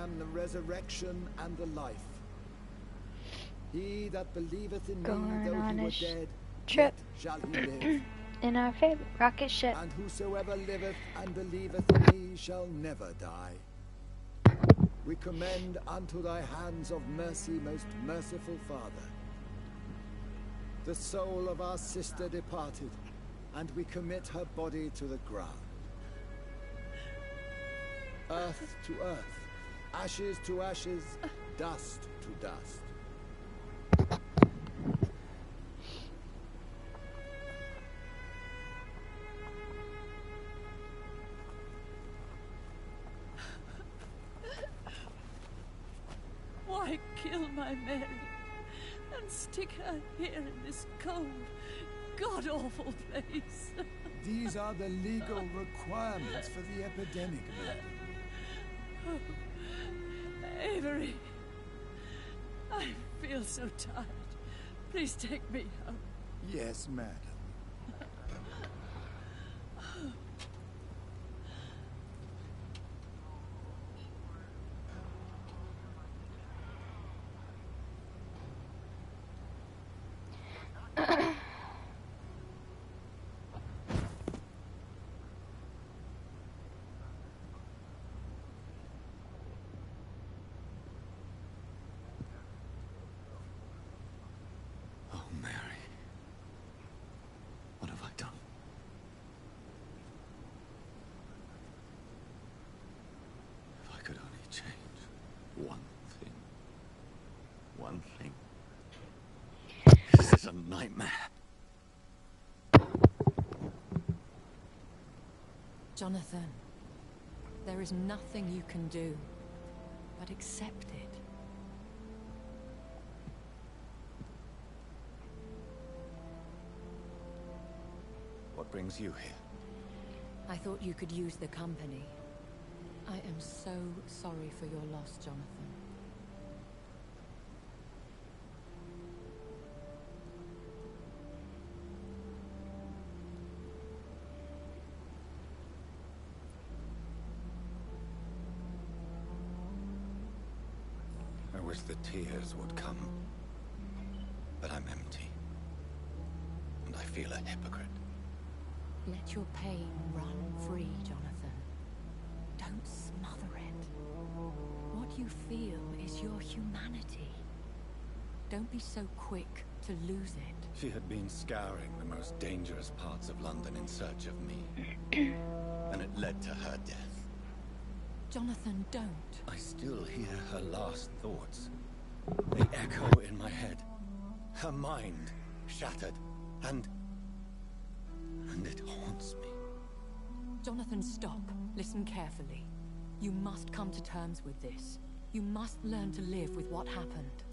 am the resurrection and the life. He that believeth in me, though he were dead, yet shall he live. In our favorite rocket ship. And whosoever liveth and believeth in me shall never die. We commend unto thy hands of mercy, most merciful Father, the soul of our sister departed, and we commit her body to the ground. Earth to earth, ashes to ashes, dust to dust. Why kill my Mary and stick her here in this cold, god-awful place? These are the legal requirements for the epidemic, madam. Oh, Avery, I feel so tired. Please take me home. Yes, madam. One thing. This is a nightmare. Jonathan, there is nothing you can do but accept it. What brings you here? I thought you could use the company. I am so sorry for your loss, Jonathan. I wish the tears would come, but I'm empty, and I feel a hypocrite. Let your pain run free, Jonathan. Don't smother it. What you feel is your humanity. Don't be so quick to lose it. She had been scouring the most dangerous parts of London in search of me, and it led to her death. Jonathan, don't. I still hear her last thoughts. They echo in my head. Her mind shattered, and it haunts me. Jonathan, stop. Listen carefully. You must come to terms with this. You must learn to live with what happened.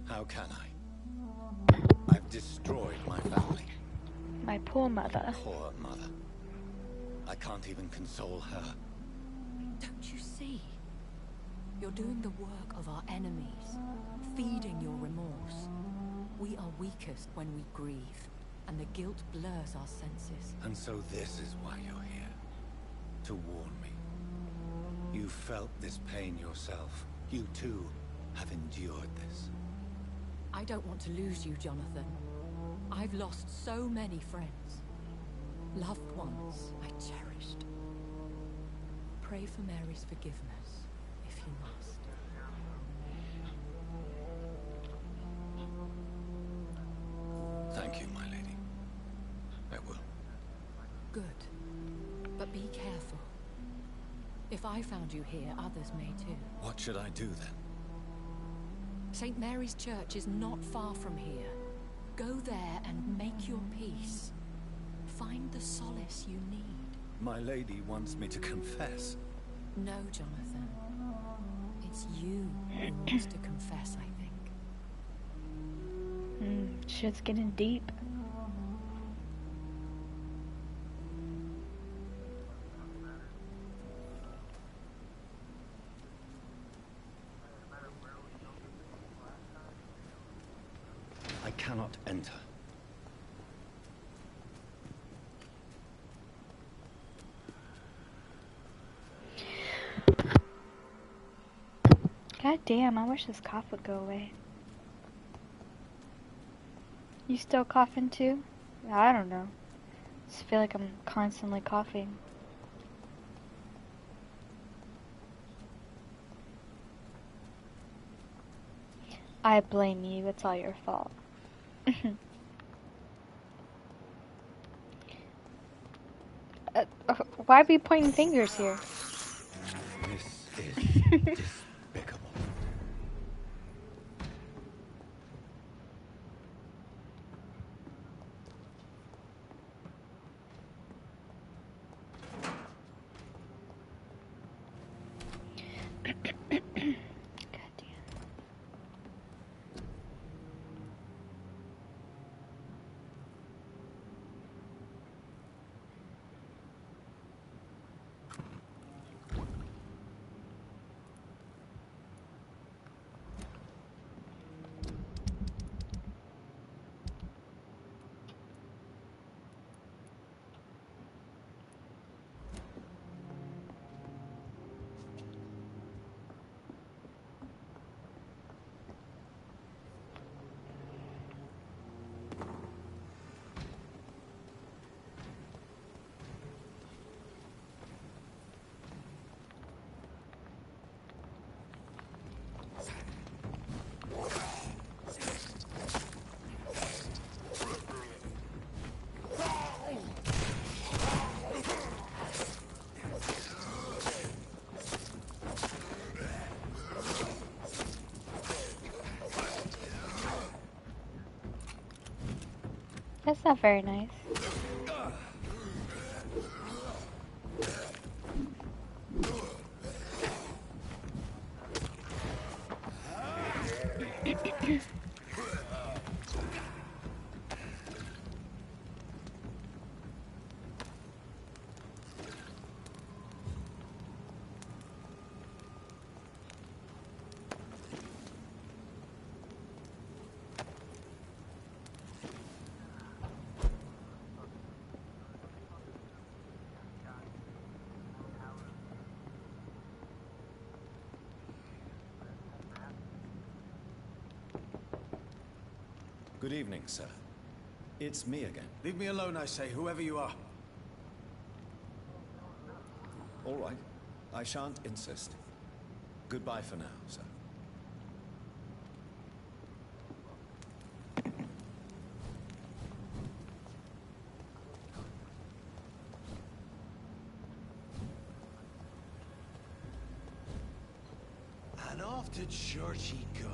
How can I? I've destroyed my family. My poor mother. Poor mother. I can't even console her. Don't you see? You're doing the work of our enemies, feeding your remorse. We are weakest when we grieve, and the guilt blurs our senses. And so this is why you're here. To warn me. You felt this pain yourself. You too have endured this. I don't want to lose you, Jonathan. I've lost so many friends. Loved ones I cherished. Pray for Mary's forgiveness, if you must. Thank you, my lady. I will. Good. But be careful. If I found you here, others may too. What should I do then? St. Mary's Church is not far from here. Go there and make your peace. Find the solace you need. My lady wants me to confess. No, Jonathan. It's you who needs to confess, I think. Shit's getting deep. I cannot enter. God damn, I wish this cough would go away. You still coughing too? I don't know. I just feel like I'm constantly coughing. I blame you, it's all your fault. Why are we pointing fingers here? This is despicable. God damn. That's not very nice. Good evening, sir. It's me again. Leave me alone, I say, whoever you are. All right. I shan't insist. Goodbye for now, sir. And off to church he goes.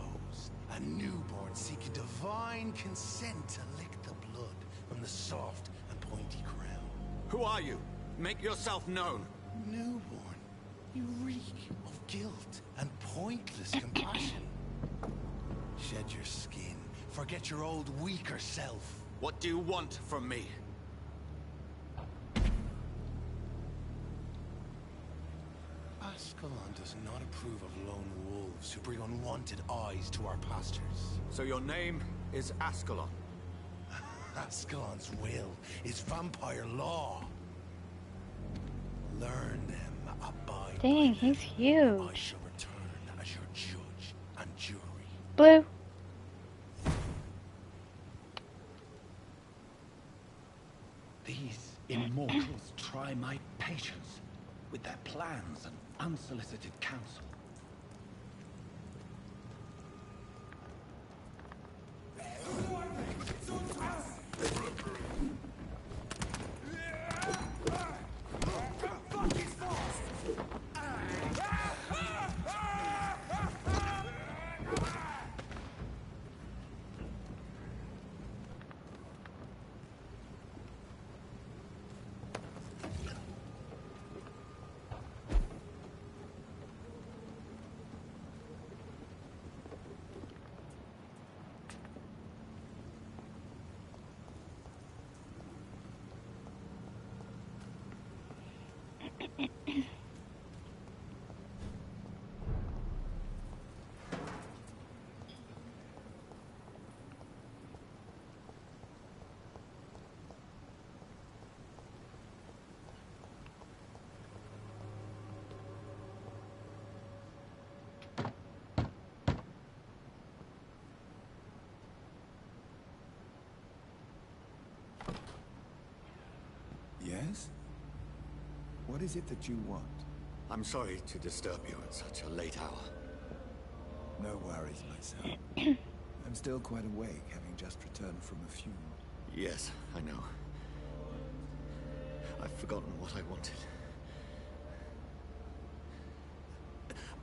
A newborn seeking divine consent to lick the blood from the soft and pointy crown. Who are you? Make yourself known. Newborn, you reek of guilt and pointless compassion. Shed your skin. Forget your old, weaker self. What do you want from me? Ascalon does not approve of lone wolves who bring unwanted eyes to our pastures. So your name is Ascalon. Ascalon's will is vampire law. Learn them, abide. Dang, by he's them. I huge. shall return as your judge and jury. Blue. These immortals try my patience with their plans and unsolicited counsel. Yes? What is it that you want? I'm sorry to disturb you at such a late hour. No worries, my son. I'm still quite awake, having just returned from a funeral. Yes, I know. I've forgotten what I wanted.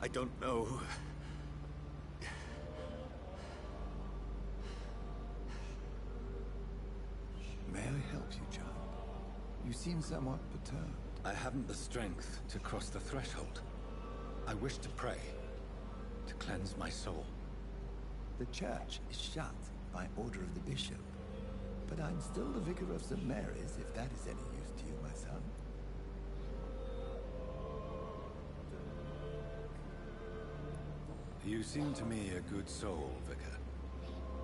I don't know. May I help you, child? You seem somewhat perturbed. I haven't the strength to cross the threshold. I wish to pray, to cleanse my soul. The church is shut by order of the bishop. But I'm still the vicar of St. Mary's, if that is any use to you, my son. You seem to me a good soul, Vicar.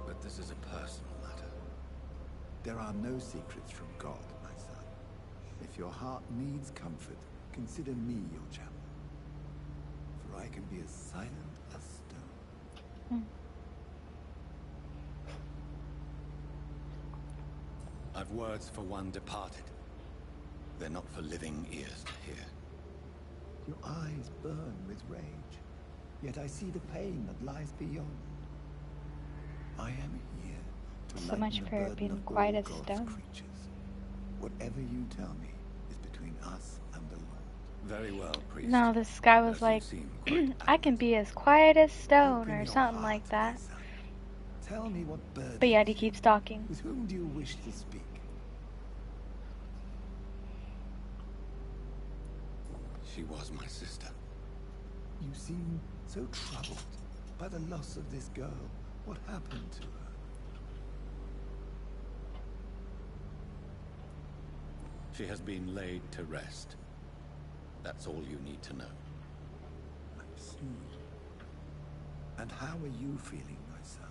But this is a personal matter. There are no secrets from God, my son. If your heart needs comfort, consider me your chapel. For I can be as silent as stone. I've words for one departed. They're not for living ears to hear. Your eyes burn with rage, yet I see the pain that lies beyond. I am here to So lighten much the for burden being of quiet all as God's stone. creatures. Whatever you tell me is between us and the Lord. Very well, priest. No, this guy was As you like, seem quite I can be as quiet as stone Open or your something heart, like my that. son. Tell me what burden. But yet he keeps talking. With whom do you wish to speak? She was my sister. You seem so troubled by the loss of this girl. What happened to her? She has been laid to rest. That's all you need to know. I see. And how are you feeling, my son?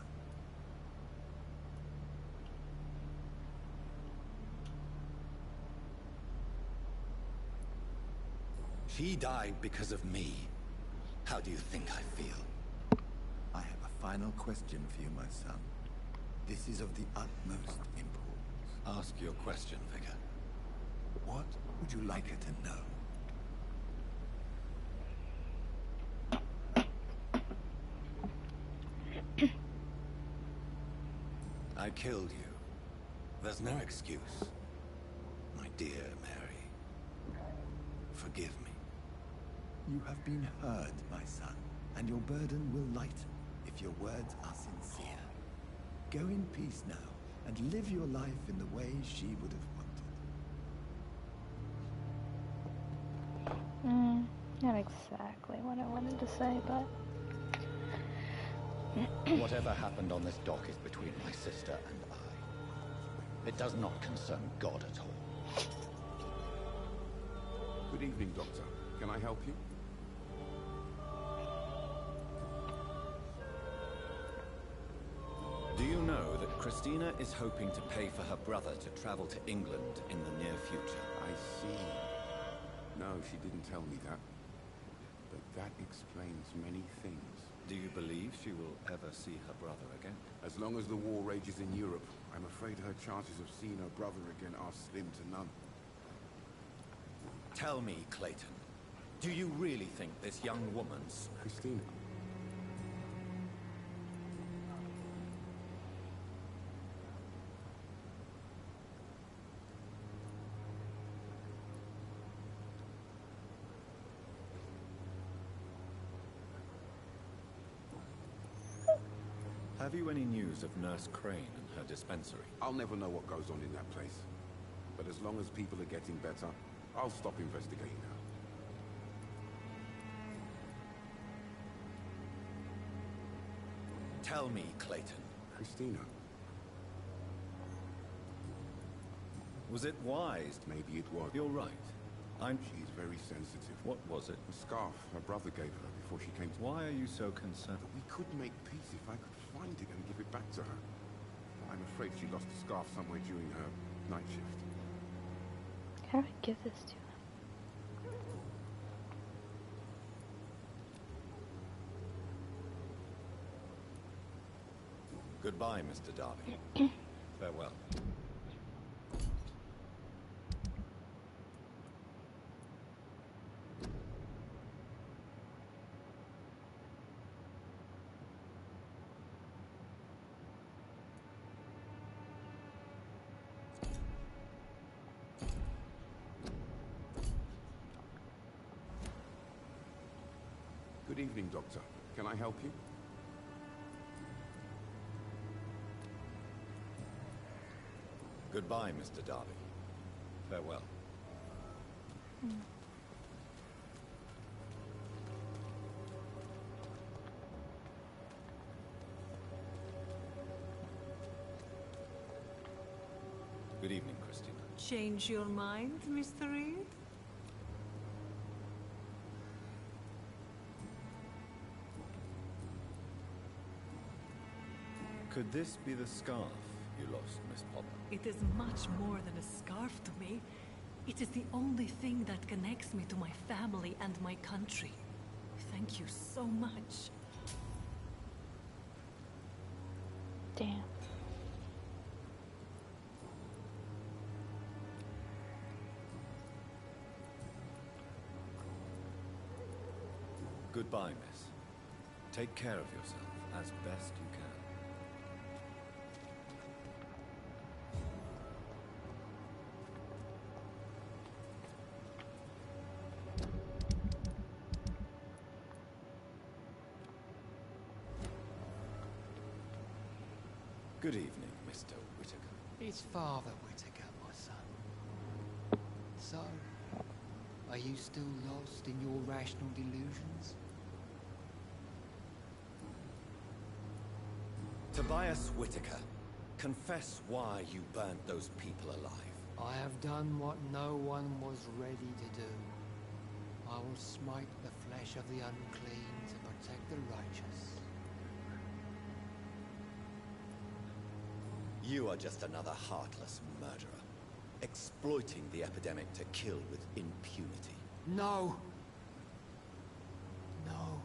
She died because of me. How do you think I feel? I have a final question for you, my son. This is of the utmost importance. Ask your question, Vicar. What would you like her to know? I killed you. There's no excuse. My dear Mary. Forgive me. You have been heard, my son, and your burden will lighten if your words are sincere. Go in peace now, and live your life in the way she would have wanted. Not exactly what I wanted to say, but... Whatever happened on this dock is between my sister and I. It does not concern God at all. Good evening, Doctor. Can I help you? Do you know that Christina is hoping to pay for her brother to travel to England in the near future? I see. No, she didn't tell me that. But that explains many things. Do you believe she will ever see her brother again? As long as the war rages in Europe, I'm afraid her chances of seeing her brother again are slim to none. Tell me, Clayton, do you really think this young woman's... Christina. Have you any news of Nurse Crane and her dispensary? I'll never know what goes on in that place. But as long as people are getting better, I'll stop investigating now. Tell me, Clayton. Christina. Was it wise? Maybe it was. You're right. She's very sensitive. What was it? The scarf her brother gave her before she came to... Why are you so concerned? But we could make peace if I could find it and give it back to her. I'm afraid she lost the scarf somewhere during her night shift. How do I give this to him? Goodbye, Mr. Darby. Farewell. Good evening, Doctor. Can I help you? Goodbye, Mr. Darby. Farewell. Good evening, Christina. Change your mind, Mr. Reed? Could this be the scarf you lost, Miss Potter? It is much more than a scarf to me. It is the only thing that connects me to my family and my country. Thank you so much. Damn. Goodbye, miss. Take care of yourself as best you can. Good evening, Mr. Whittaker. It's Father Whittaker, my son. So, are you still lost in your rational delusions? Tobias Whittaker, confess why you burnt those people alive. I have done what no one was ready to do. I will smite the flesh of the unclean to protect the righteous. You are just another heartless murderer, exploiting the epidemic to kill with impunity. No! No.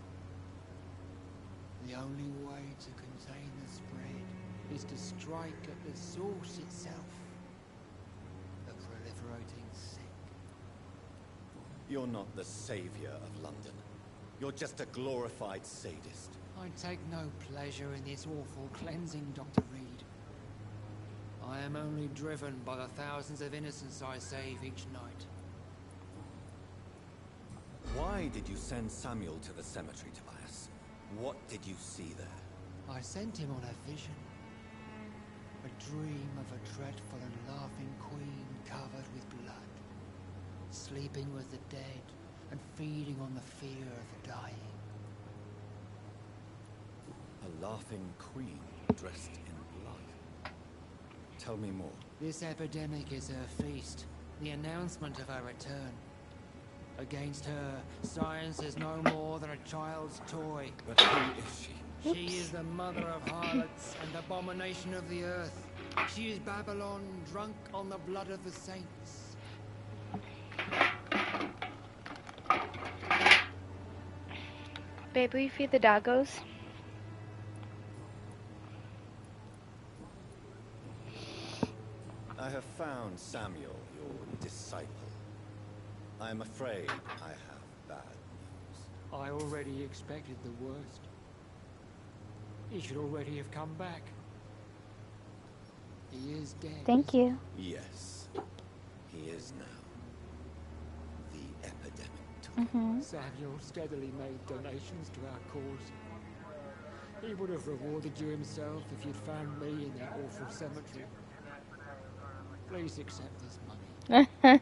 The only way to contain the spread is to strike at the source itself. The proliferating sick. You're not the savior of London. You're just a glorified sadist. I take no pleasure in this awful cleansing, Dr. Reed. I am only driven by the thousands of innocents I save each night. Why did you send Samuel to the cemetery, Tobias? What did you see there? I sent him on a vision. A dream of a dreadful and laughing queen covered with blood. Sleeping with the dead and feeding on the fear of the dying. A laughing queen dressed in blood. Tell me more. This epidemic is her feast, the announcement of her return. Against her, science is no more than a child's toy. But who is she? She is the mother of harlots and abomination of the earth. She is Babylon, drunk on the blood of the saints. Babe, will you feed the doggos? I have found Samuel, your disciple. I am afraid I have bad news. I already expected the worst. He should already have come back. He is dead. Thank you. Yes, he is now. The epidemic took Samuel steadily made donations to our cause. He would have rewarded you himself if you'd found me in that awful cemetery. Please accept this money.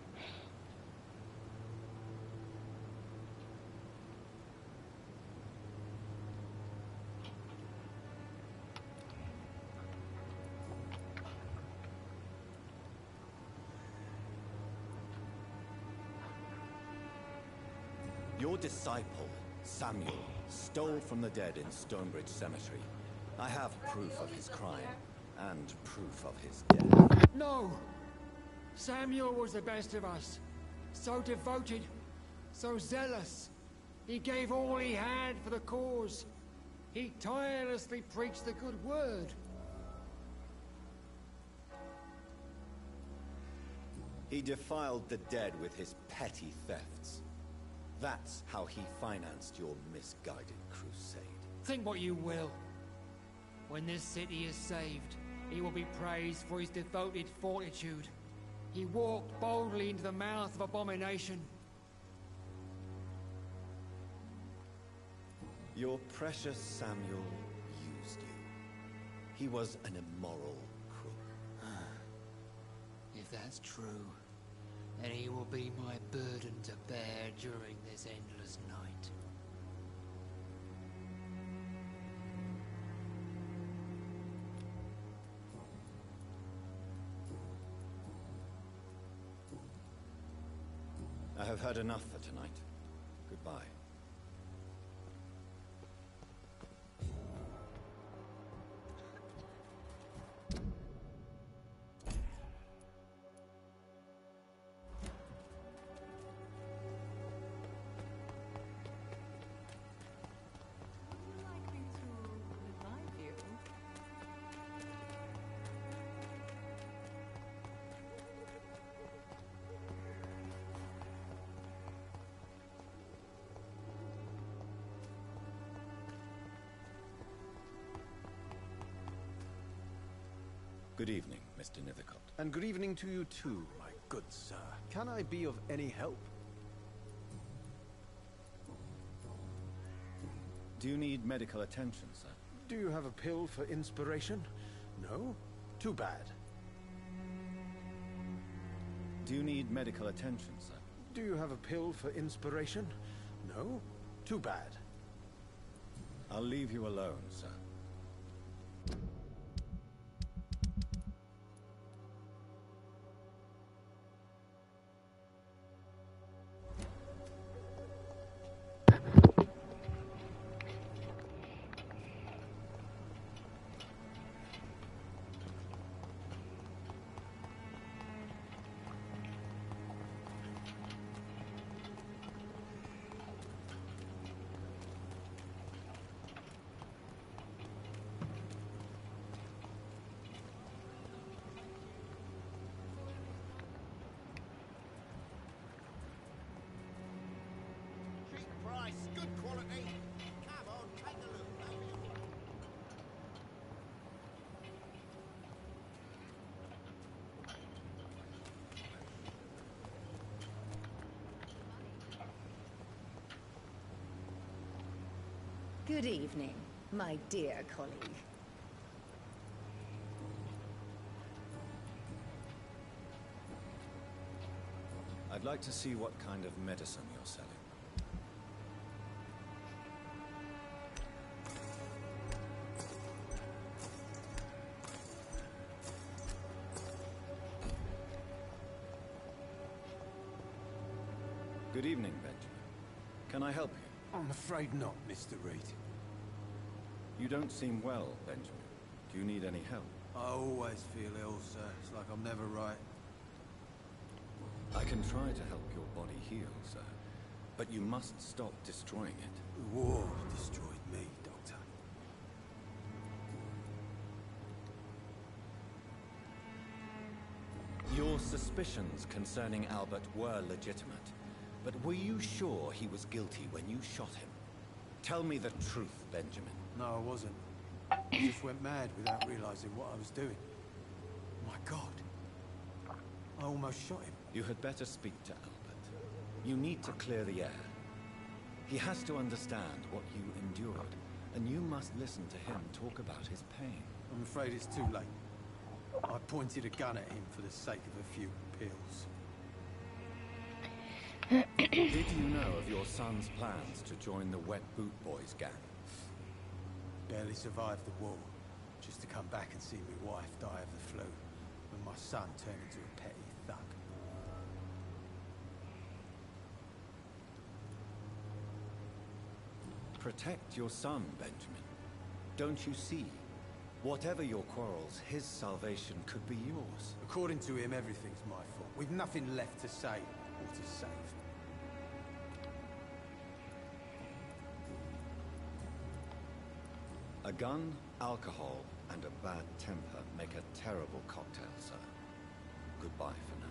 Your disciple, Samuel, stole from the dead in Stonebridge Cemetery. I have proof of his crime, and proof of his death. No! Samuel was the best of us. So devoted, so zealous. He gave all he had for the cause. He tirelessly preached the good word. He defiled the dead with his petty thefts. That's how he financed your misguided crusade. Think what you will. When this city is saved, he will be praised for his devoted fortitude. He walked boldly into the mouth of abomination. Your precious Samuel used you. He was an immoral crook. If that's true, then he will be my burden to bear during this endless night. I have had enough for tonight. Goodbye. Would you like me to revive you? Good evening, Mr. Nithercott. And good evening to you too, my good sir. Can I be of any help? Do you need medical attention, sir? Do you have a pill for inspiration? No? Too bad. Do you need medical attention, sir? Do you have a pill for inspiration? No? Too bad. I'll leave you alone, sir. Price, good quality. Come on, take a look. Good evening, my dear colleague. I'd like to see what kind of medicine you're selling. Good evening, Benjamin. Can I help you? I'm afraid not, Mr. Reed. You don't seem well, Benjamin. Do you need any help? I always feel ill, sir. It's like I'm never right. I can try to help your body heal, sir. But you must stop destroying it. The war destroyed me, Doctor. Your suspicions concerning Albert were legitimate. But were you sure he was guilty when you shot him? Tell me the truth, Benjamin. No, I wasn't. I just went mad without realizing what I was doing. My God. I almost shot him. You had better speak to Albert. You need to clear the air. He has to understand what you endured, and you must listen to him talk about his pain. I'm afraid it's too late. I pointed a gun at him for the sake of a few pills. Did you know of your son's plans to join the Wet Boot Boys gang? Barely survived the war, just to come back and see my wife die of the flu, and my son turn into a petty thug. Protect your son, Benjamin. Don't you see? Whatever your quarrels, his salvation could be yours. According to him, everything's my fault. We've nothing left to say or to save. A gun, alcohol, and a bad temper make a terrible cocktail, sir. Goodbye for now.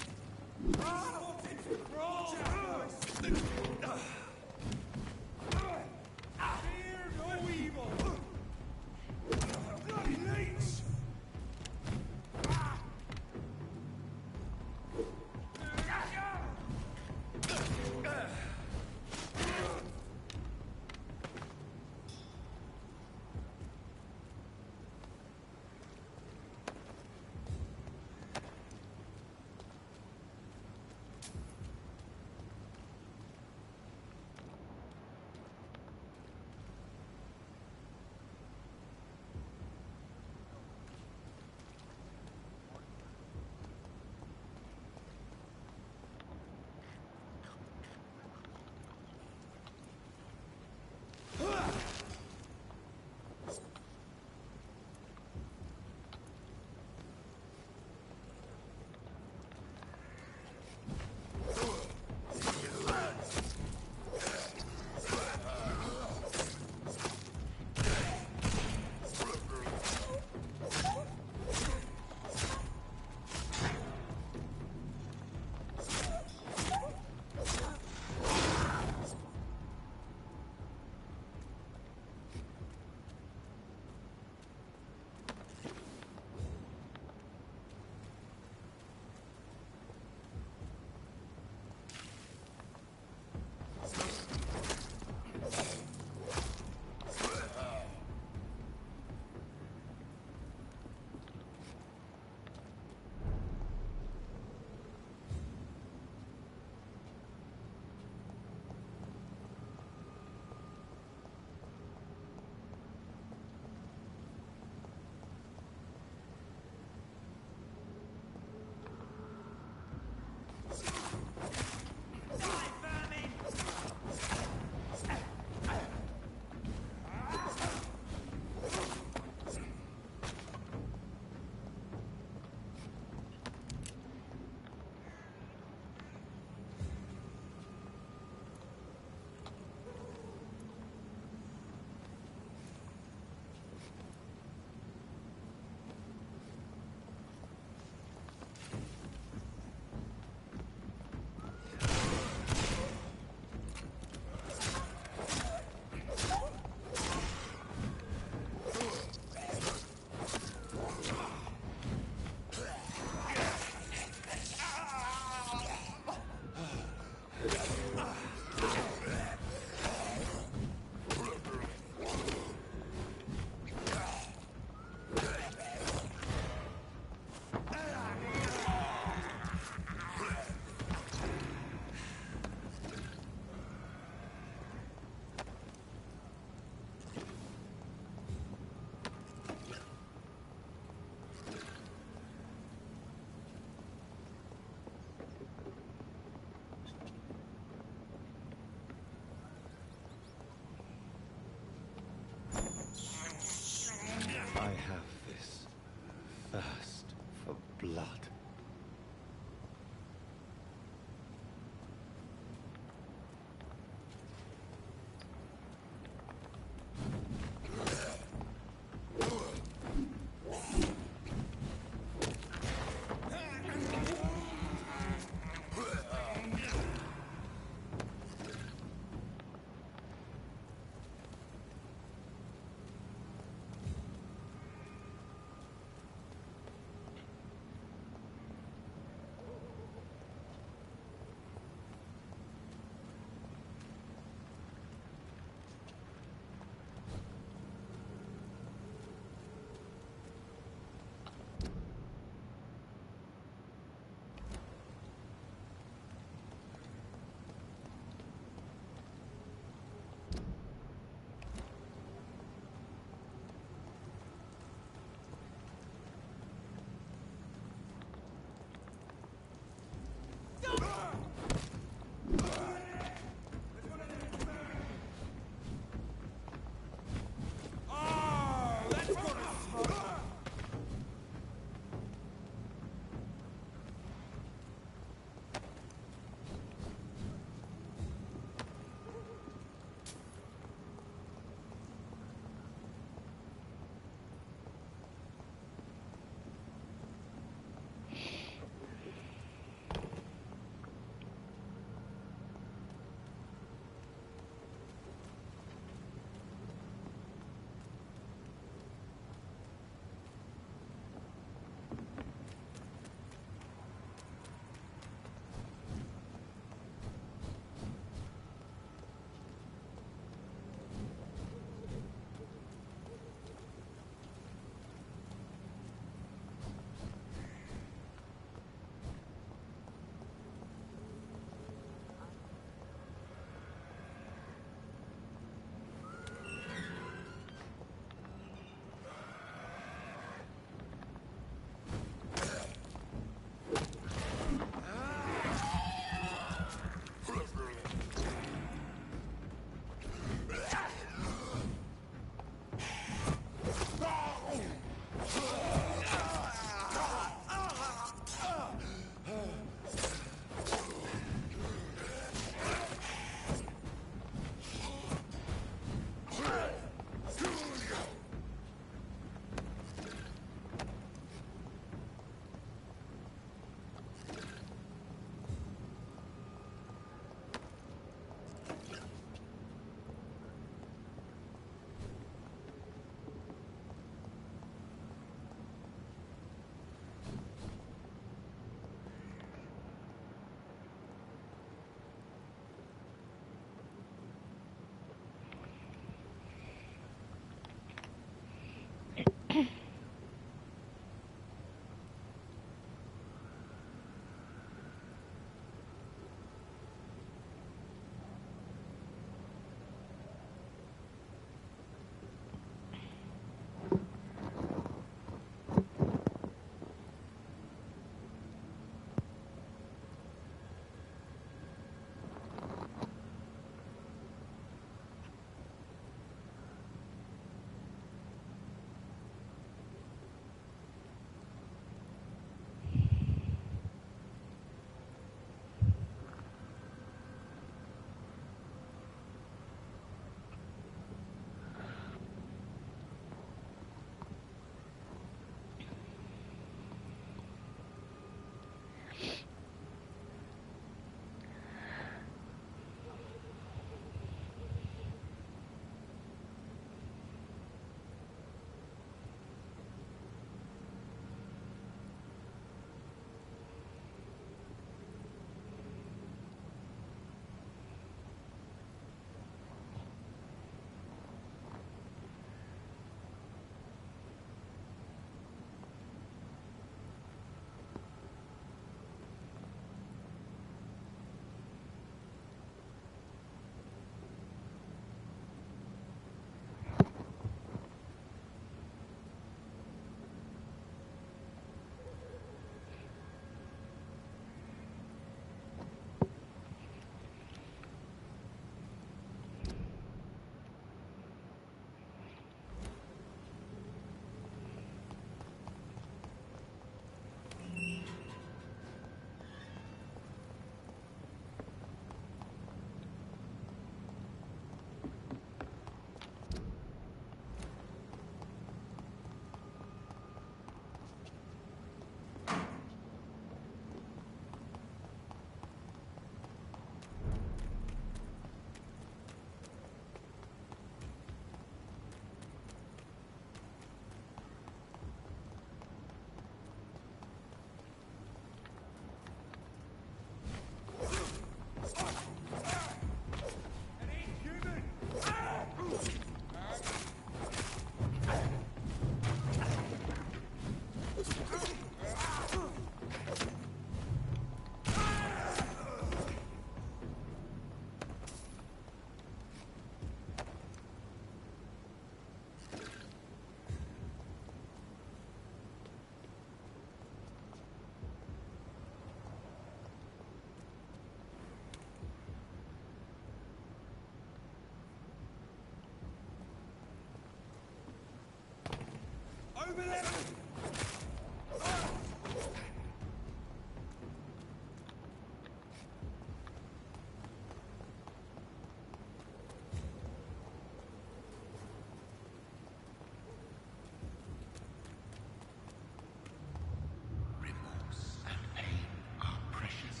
Remorse and pain are precious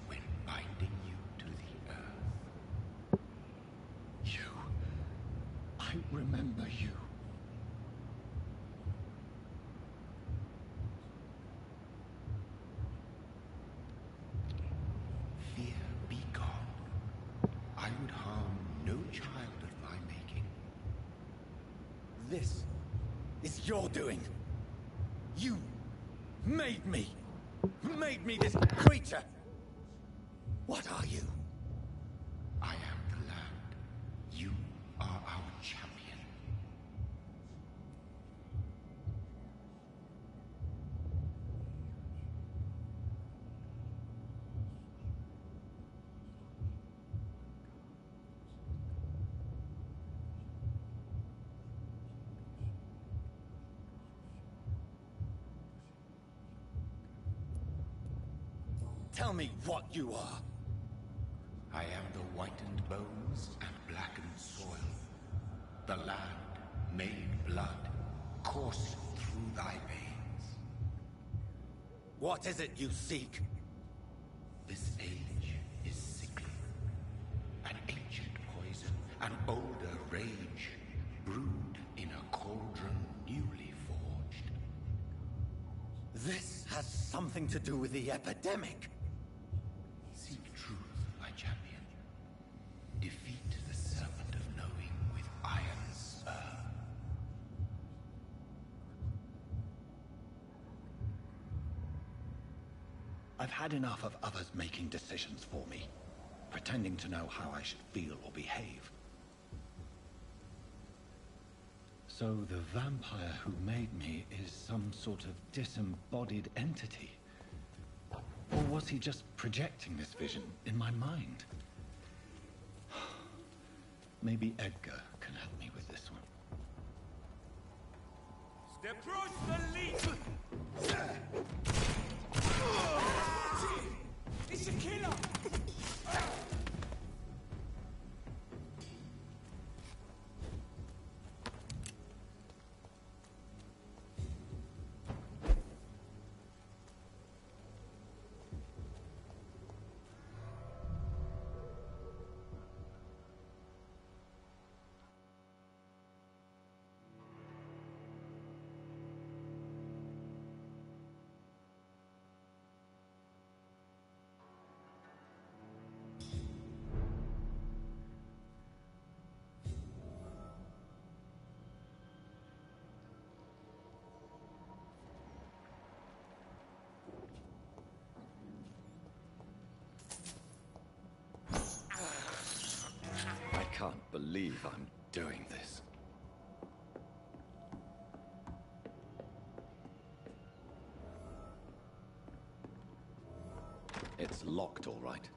when binding you to the earth. You. I remember you. Fear be gone. I would harm no child of my making. This is your doing. You made me. Made me this creature. What are you? I am the land. You are our champion. Tell me what you are. I am the whitened bones and blackened soil. The land made blood course through thy veins. What is it you seek? This age is sickly. An ancient poison, an older rage, brewed in a cauldron newly forged. This has something to do with the epidemic. Seek truth, my champion. Defeat the serpent of knowing with iron spur. I've had enough of others making decisions for me, pretending to know how I should feel or behave. So the vampire who made me is some sort of disembodied entity? Or was he just projecting this vision in my mind? Maybe Edgar can help me with this one. Approach the lead! It's a killer! I can't believe I'm doing this. It's locked, all right.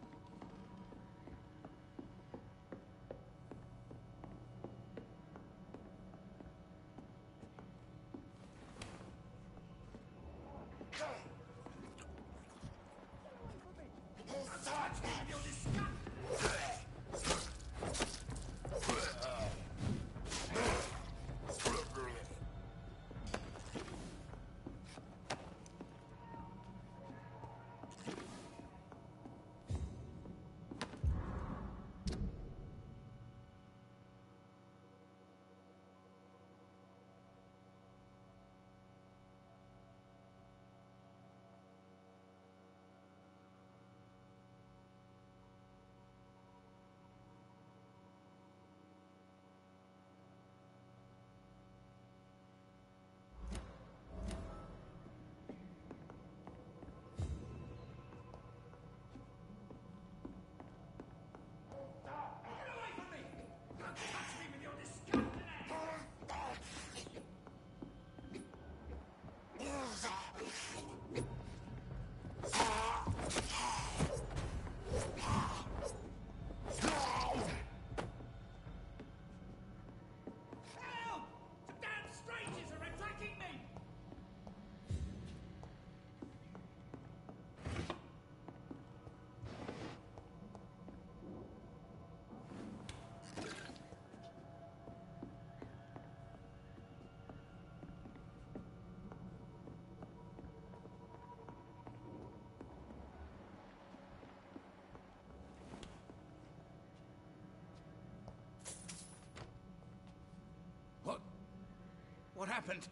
What happened?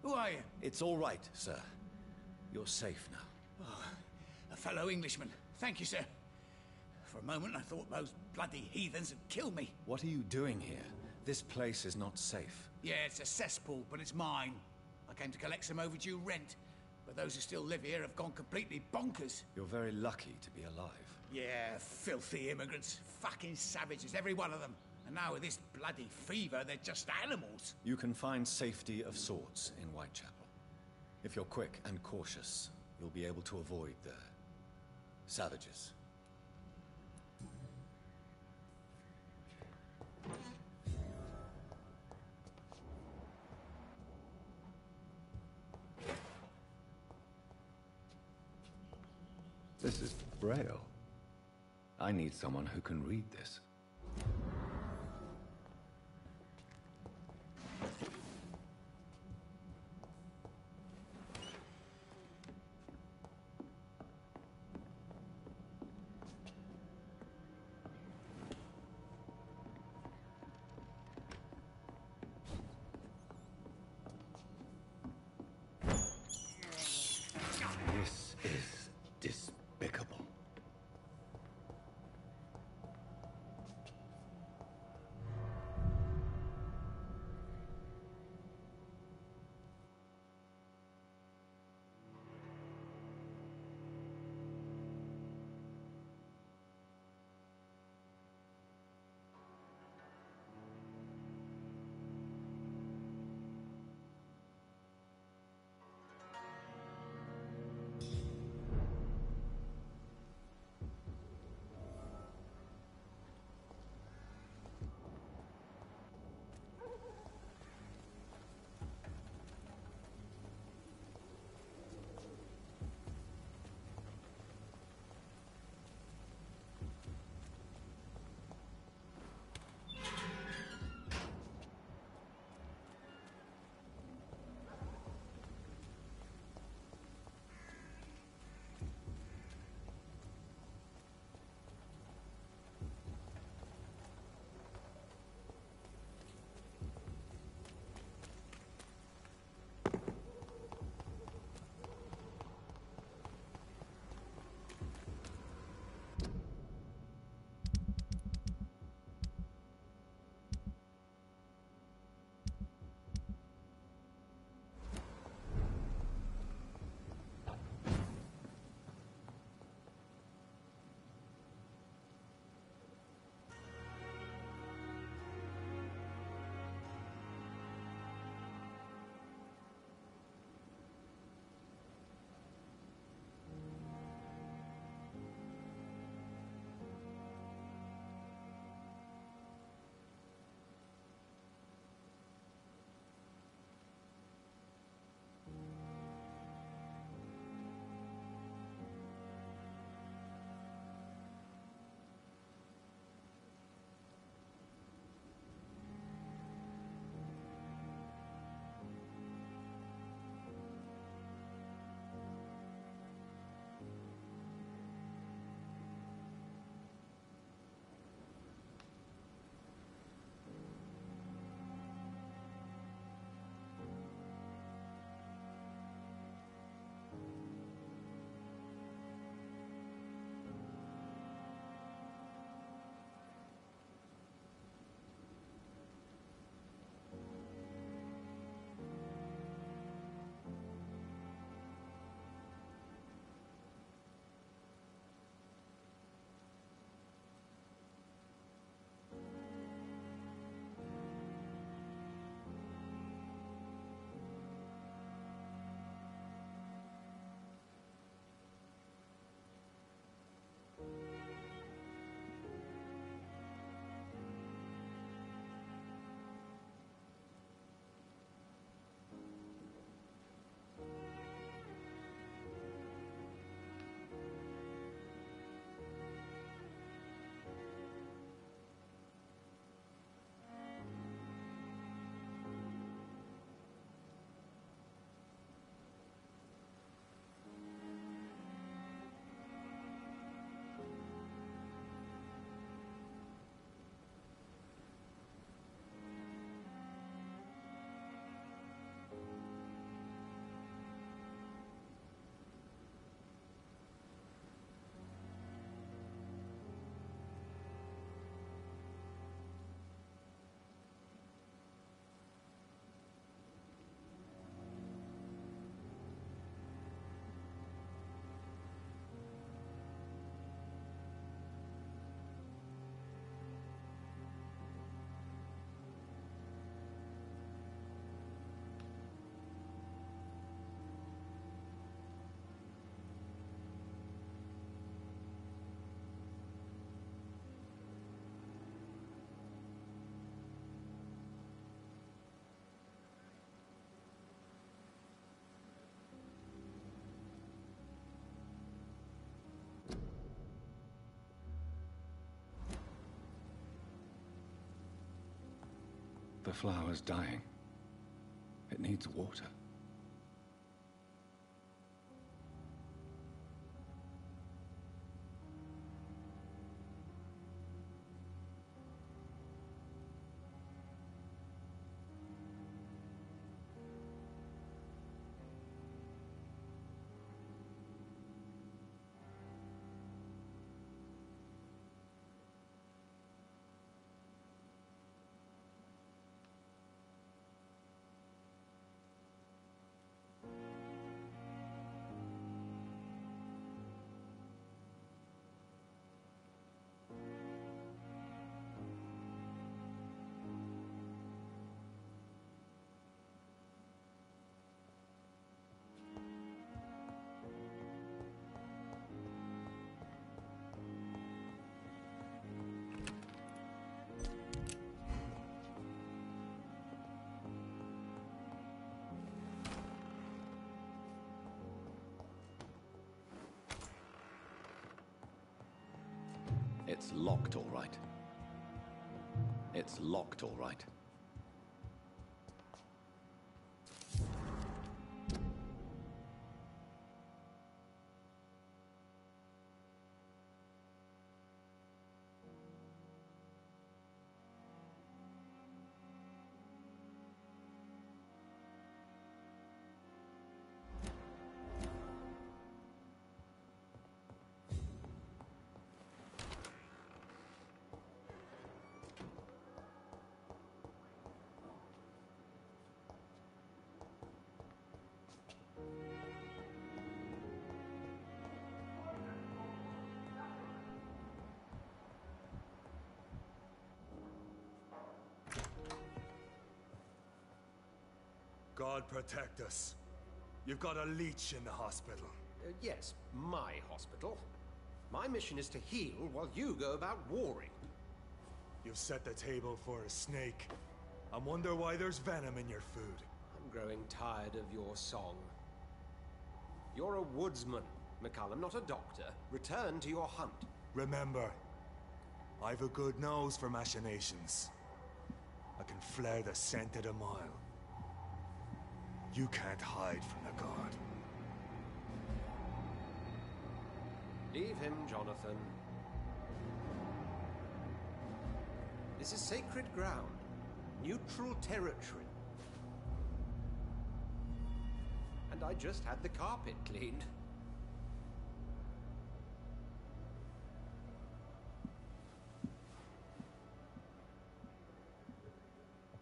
Who are you? It's all right, sir. You're safe now. Oh, a fellow Englishman. Thank you, sir. For a moment, I thought those bloody heathens had killed me. What are you doing here? This place is not safe. Yeah, it's a cesspool, but it's mine. I came to collect some overdue rent, but those who still live here have gone completely bonkers. You're very lucky to be alive. Yeah, filthy immigrants. Fucking savages, every one of them. And now with this bloody fever, they're just animals. You can find safety of sorts in Whitechapel. If you're quick and cautious, you'll be able to avoid the savages. This is Braille. I need someone who can read this. This is despicable. The flower's dying. It needs water. It's locked, all right. It's locked, all right. God protect us. You've got a leech in the hospital. Yes, my hospital. My mission is to heal while you go about warring. You've set the table for a snake. I wonder why there's venom in your food. I'm growing tired of your song. You're a woodsman, McCallum, not a doctor. Return to your hunt. Remember, I've a good nose for machinations. I can flare the scent at a mile. You can't hide from the guard. Leave him, Jonathan. This is sacred ground. Neutral territory. And I just had the carpet cleaned.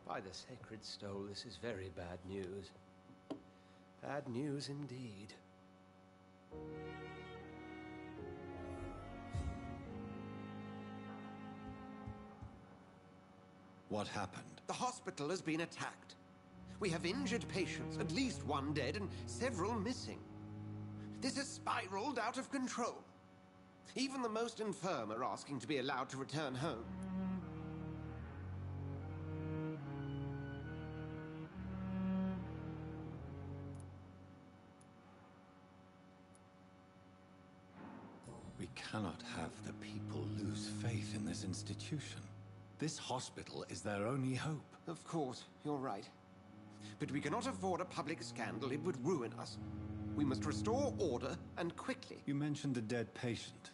By the sacred stole, this is very bad news. Bad news indeed. What happened? The hospital has been attacked. We have injured patients, at least one dead and several missing. This has spiraled out of control. Even the most infirm are asking to be allowed to return home. We cannot have the people lose faith in this institution. This hospital is their only hope. Of course, you're right. But we cannot afford a public scandal. It would ruin us. We must restore order, and quickly. You mentioned a dead patient.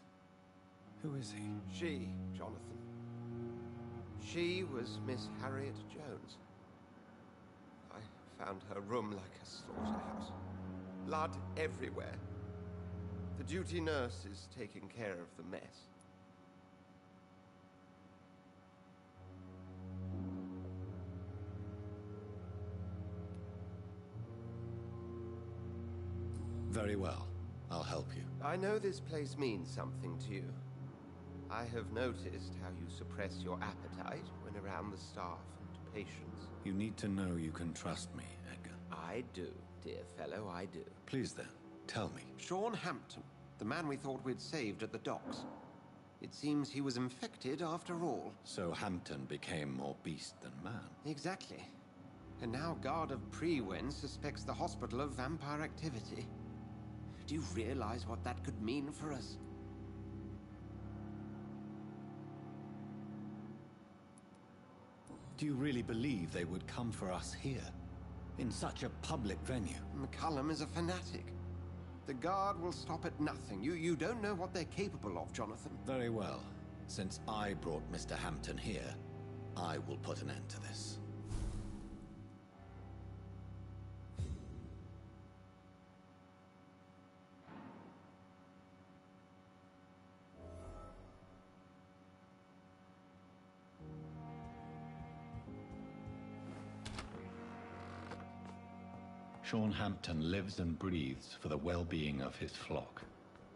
Who is he? She, Jonathan. She was Miss Harriet Jones. I found her room like a slaughterhouse. Blood everywhere. The duty nurse is taking care of the mess. Very well. I'll help you. I know this place means something to you. I have noticed how you suppress your appetite when around the staff and patients. You need to know you can trust me, Edgar. I do, dear fellow, I do. Please then, tell me. Sean Hampton, the man we thought we'd saved at the docks. It seems he was infected after all. So Hampton became more beast than man. Exactly. And now Guard of Prewen suspects the hospital of vampire activity. Do you realize what that could mean for us? Do you really believe they would come for us here? In such a public venue? McCullum is a fanatic. The guard will stop at nothing. You don't know what they're capable of, Jonathan. Very well. Since I brought Mr. Hampton here, I will put an end to this. Sean Hampton lives and breathes for the well-being of his flock.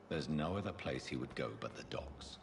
There's no other place he would go but the docks.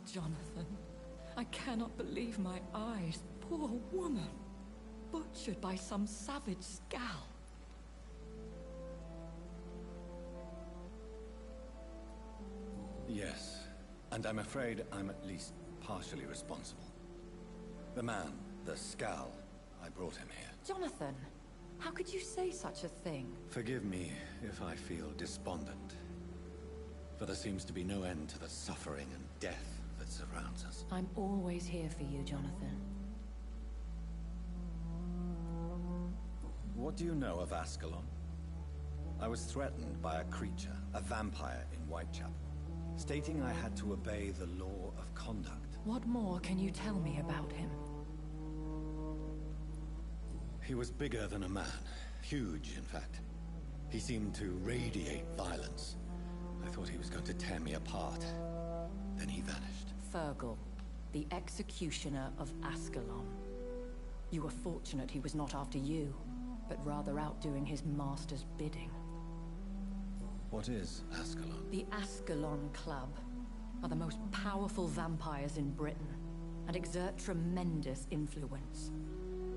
Jonathan. I cannot believe my eyes. Poor woman. Butchered by some savage scowl. Yes, and I'm afraid I'm at least partially responsible. The man, the scowl, I brought him here. Jonathan, how could you say such a thing? Forgive me if I feel despondent, for there seems to be no end to the suffering and death that surrounds us. I'm always here for you, Jonathan. What do you know of Ascalon? I was threatened by a creature, a vampire in Whitechapel, stating I had to obey the law of conduct. What more can you tell me about him? He was bigger than a man. Huge, in fact. He seemed to radiate violence. I thought he was going to tear me apart. Then he vanished. Fergal, the executioner of Ascalon. You were fortunate he was not after you, but rather out doing his master's bidding. What is Ascalon? The Ascalon Club are the most powerful vampires in Britain and exert tremendous influence.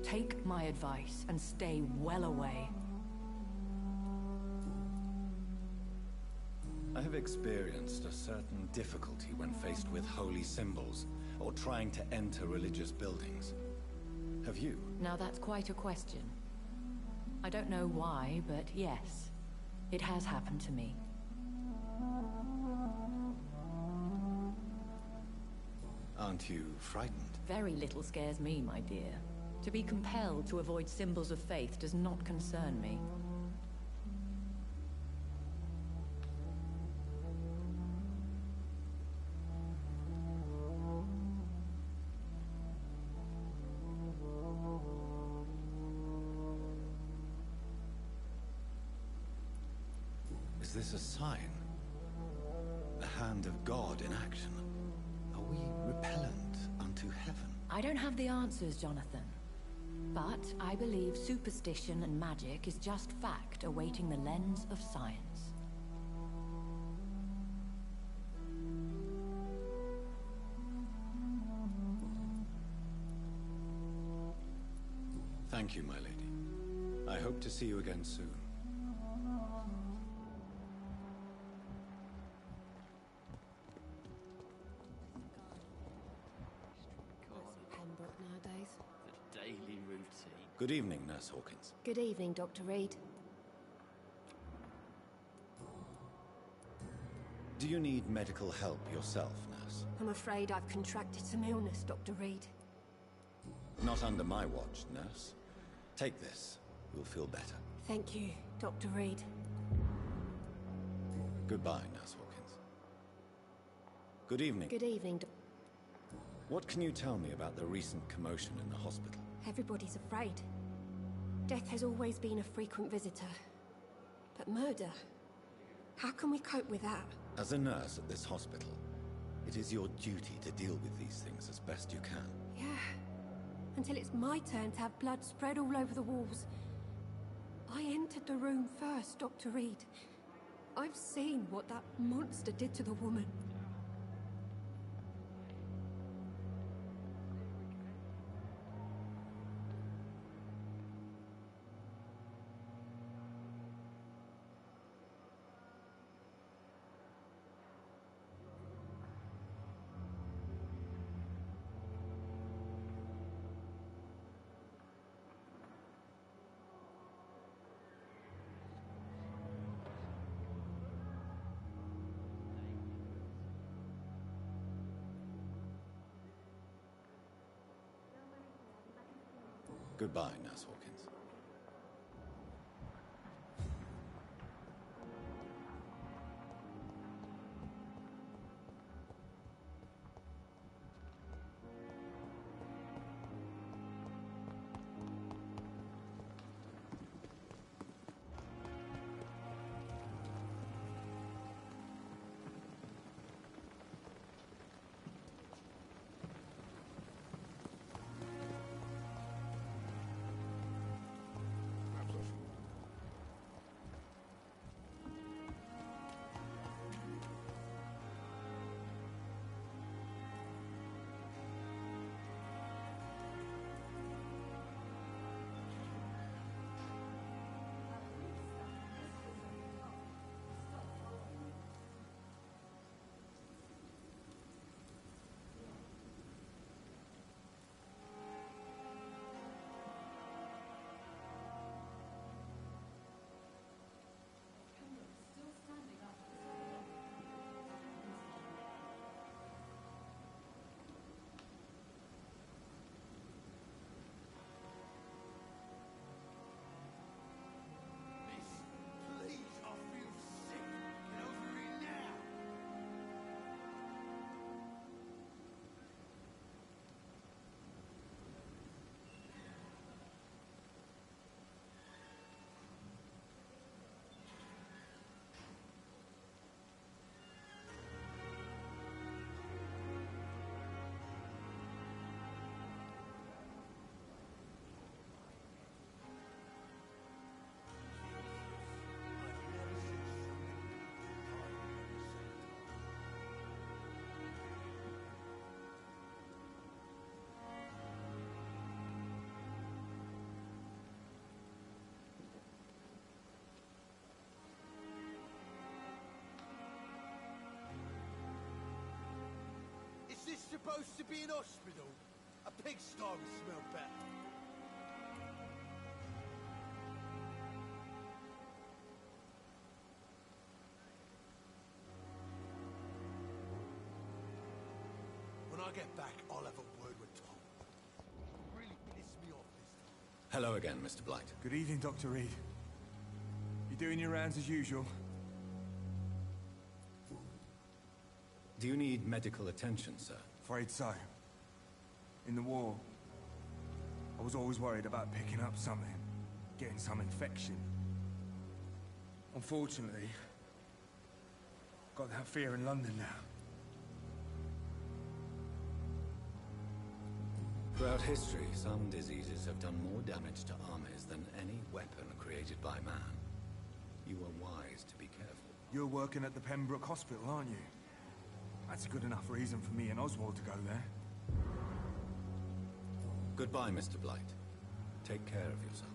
Take my advice and stay well away. I have experienced a certain difficulty when faced with holy symbols or trying to enter religious buildings. Have you? Now that's quite a question. I don't know why, but yes, it has happened to me. Aren't you frightened? Very little scares me, my dear. To be compelled to avoid symbols of faith does not concern me. Is this a sign? The hand of God in action? Are we repellent unto heaven? I don't have the answers, Jonathan. But I believe superstition and magic is just fact awaiting the lens of science. Thank you, my lady. I hope to see you again soon. Pembroke nowadays. The daily routine. Good evening, Nurse Hawkins. Good evening, Dr. Reed. Do you need medical help yourself, nurse? I'm afraid I've contracted some illness, Dr. Reed. Not under my watch, nurse. Take this. You'll feel better. Thank you, Dr. Reed. Goodbye, Nurse Hawkins. Good evening. Good evening, What can you tell me about the recent commotion in the hospital? Everybody's afraid. Death has always been a frequent visitor. But murder? How can we cope with that? As a nurse at this hospital, it is your duty to deal with these things as best you can. Yeah. Until it's my turn to have blood spread all over the walls. I entered the room first, Dr. Reed. I've seen what that monster did to the woman. Goodbye, Nurse Hawkins. supposed to be an hospital? A pigsty would smell better. When I get back, I'll have a word with Tom. Really pissed me off this time. Hello again, Mr. Blight. Good evening, Dr. Reed. You doing your rounds as usual? Do you need medical attention, sir? Afraid so. In the war, I was always worried about picking up something, getting some infection. Unfortunately, got that fear in London now. Throughout history, some diseases have done more damage to armies than any weapon created by man. You are wise to be careful. You're working at the Pembroke Hospital, aren't you? That's a good enough reason for me and Oswald to go there. Goodbye, Mr. Blight. Take care of yourself.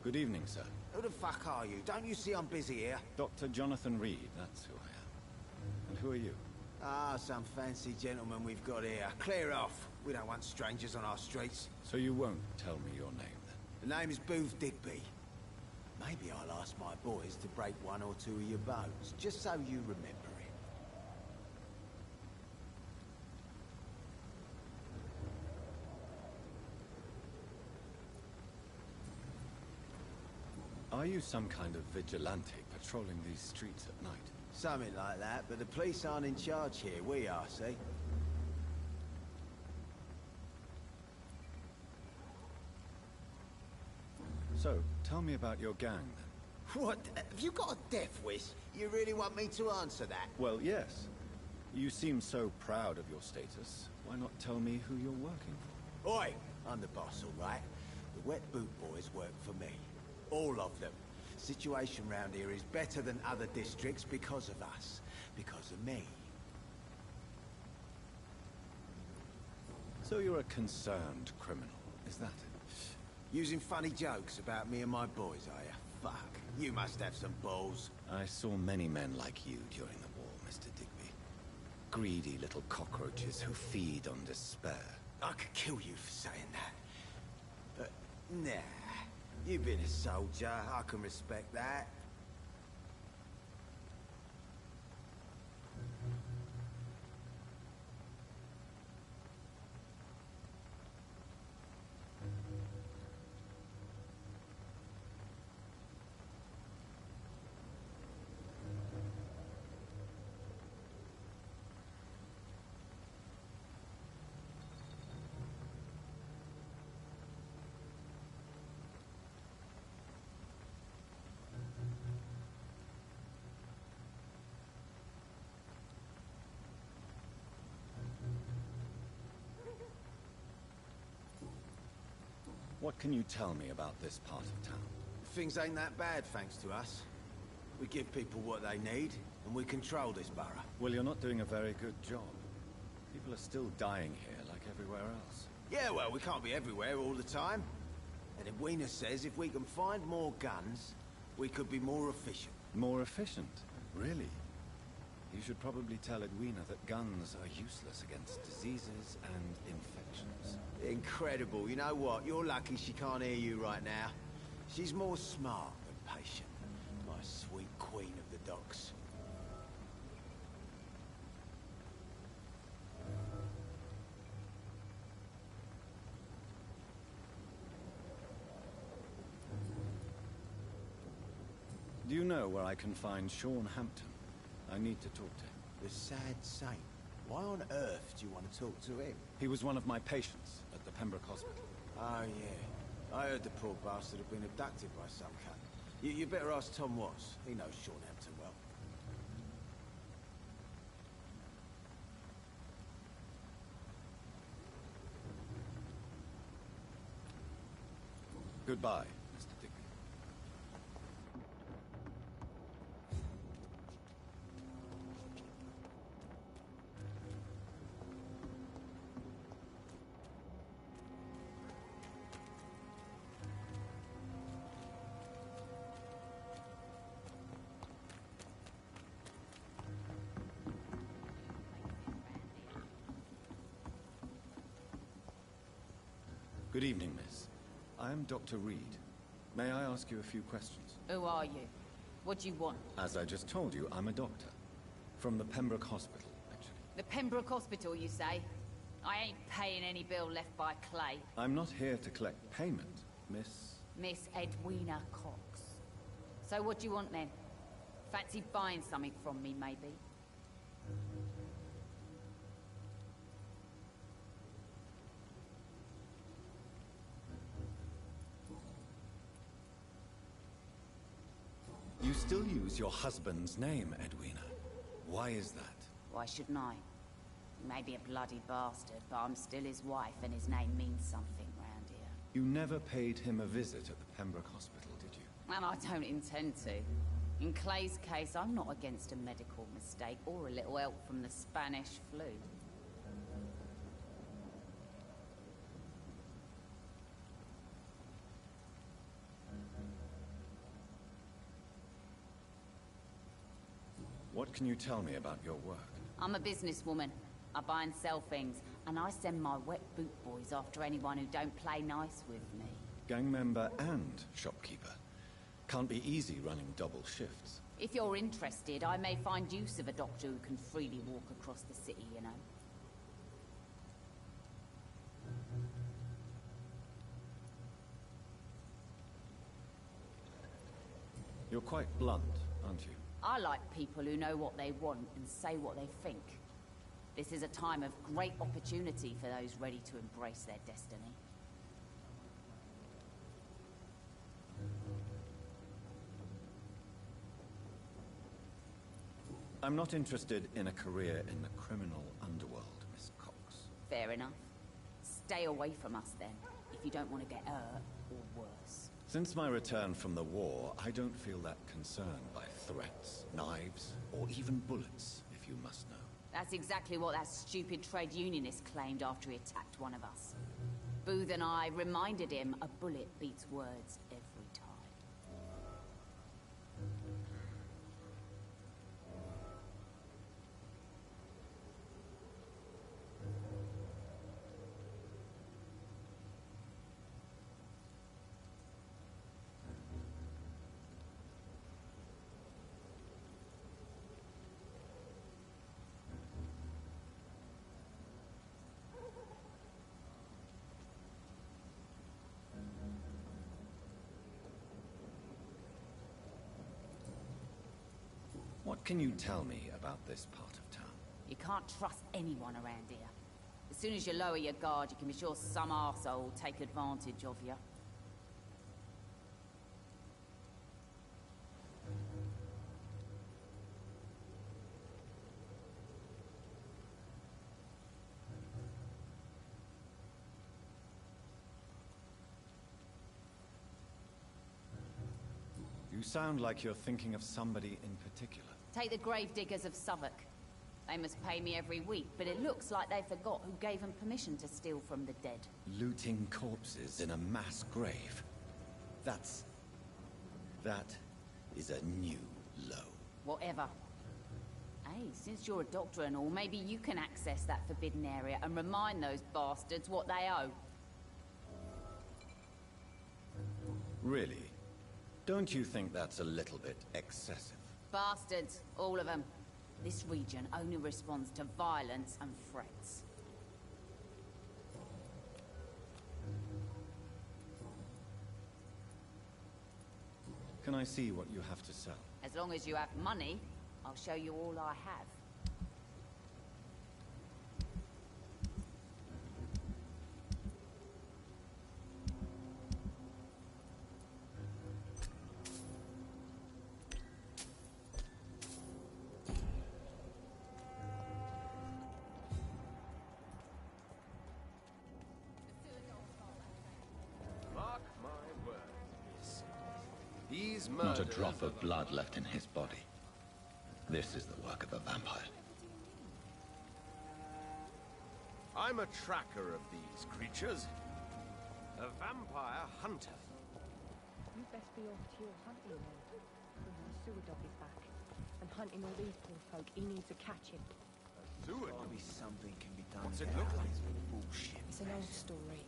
Good evening, sir. Who the fuck are you? Don't you see I'm busy here? Dr. Jonathan Reed, that's who I am. And who are you? Ah, some fancy gentleman we've got here. Clear off. We don't want strangers on our streets. So you won't tell me your name, then? The name is Booth Digby. Maybe I'll ask my boys to break one or two of your bones, just so you remember it. Are you some kind of vigilante patrolling these streets at night? Something like that, but the police aren't in charge here. We are, see? So, tell me about your gang, then. What? Have you got a death wish? You really want me to answer that? Well, yes. You seem so proud of your status. Why not tell me who you're working for? Oi! I'm the boss, all right? The Wet Boot Boys work for me. All of them. Situation round here is better than other districts because of us. Because of me. So you're a concerned criminal, is that it? Using funny jokes about me and my boys, are you? Fuck. You must have some balls. I saw many men like you during the war, Mr. Digby. Greedy little cockroaches who feed on despair. I could kill you for saying that. But, nah. You've been a soldier. I can respect that. What can you tell me about this part of town? Things ain't that bad, thanks to us. We give people what they need, and we control this borough. Well, you're not doing a very good job. People are still dying here like everywhere else. Yeah, well, we can't be everywhere all the time. And Edwina says if we can find more guns, we could be more efficient. More efficient? Really? You should probably tell Edwina that guns are useless against diseases and infections. Incredible. You know what? You're lucky she can't hear you right now. She's more smart than patient. My sweet queen of the docks. Do you know where I can find Sean Hampton? I need to talk to him. The sad saint. Why on earth do you want to talk to him? He was one of my patients at the Pembroke Hospital. Oh, yeah. I heard the poor bastard had been abducted by some cunt. You better ask Tom Watts. He knows Sean Hampton well. Goodbye, Mr. Digby. Good evening, miss. I am Dr. Reed. May I ask you a few questions? Who are you? What do you want? As I just told you, I'm a doctor. From the Pembroke Hospital, actually. The Pembroke Hospital, you say? I ain't paying any bill left by Clay. I'm not here to collect payment, miss. Miss Edwina Cox. So what do you want then? Fancy buying something from me, maybe? You still use your husband's name, Edwina. Why is that? Why shouldn't I? He may be a bloody bastard, but I'm still his wife, and his name means something round here. You never paid him a visit at the Pembroke Hospital, did you? And I don't intend to. In Clay's case, I'm not against a medical mistake or a little help from the Spanish flu. What can you tell me about your work? I'm a businesswoman. I buy and sell things, and I send my wet boot boys after anyone who don't play nice with me. Gang member and shopkeeper. Can't be easy running double shifts. If you're interested, I may find use of a doctor who can freely walk across the city, you know. You're quite blunt, aren't you? I like people who know what they want and say what they think. This is a time of great opportunity for those ready to embrace their destiny. I'm not interested in a career in the criminal underworld, Miss Cox. Fair enough. Stay away from us then, if you don't want to get hurt or worse. Since my return from the war, I don't feel that concerned by threats, knives, or even bullets, if you must know. That's exactly what that stupid trade unionist claimed after he attacked one of us. Booth and I reminded him a bullet beats words every time. What can you tell me about this part of town? You can't trust anyone around here. As soon as you lower your guard, you can be sure some arsehole will take advantage of you. You sound like you're thinking of somebody in particular. Take the gravediggers of Southwark. They must pay me every week, but it looks like they forgot who gave them permission to steal from the dead. Looting corpses in a mass grave. That is a new low. Whatever. Hey, since you're a doctor and all, maybe you can access that forbidden area and remind those bastards what they owe. Really? Don't you think that's a little bit excessive? Bastards, all of them. This region only responds to violence and threats. Can I see what you have to sell? As long as you have money, I'll show you all I have. Mark my words. These Not a murders drop of blood left in his body. This is the work of a vampire. I'm a tracker of these creatures. A vampire hunter. You'd best be off to your hunting then. The sewer dog is back. And hunting all these poor folk, he needs a catching. A sewer dog? Maybe something can be done. What's it look like? Bullshit. It's an old story.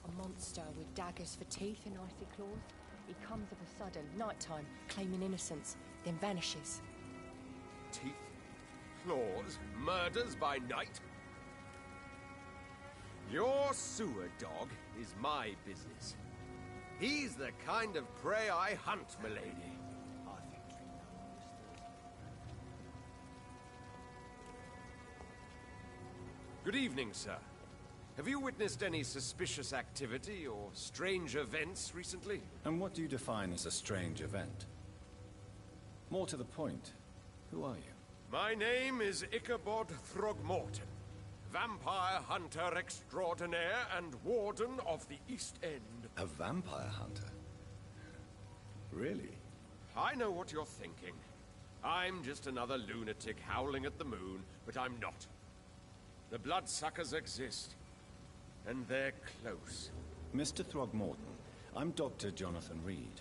A monster with daggers for teeth and icy claws. He comes of a sudden, nighttime, claiming innocence, then vanishes. Teeth, claws, murders by night. Your sewer dog is my business. He's the kind of prey I hunt, milady. Good evening, sir. Have you witnessed any suspicious activity or strange events recently? And what do you define as a strange event? More to the point, who are you? My name is Ichabod Throgmorton, vampire hunter extraordinaire and warden of the East End. A vampire hunter? Really? I know what you're thinking. I'm just another lunatic howling at the moon, but I'm not. The bloodsuckers exist, and they're close. Mr. Throgmorton, I'm Dr. Jonathan Reed.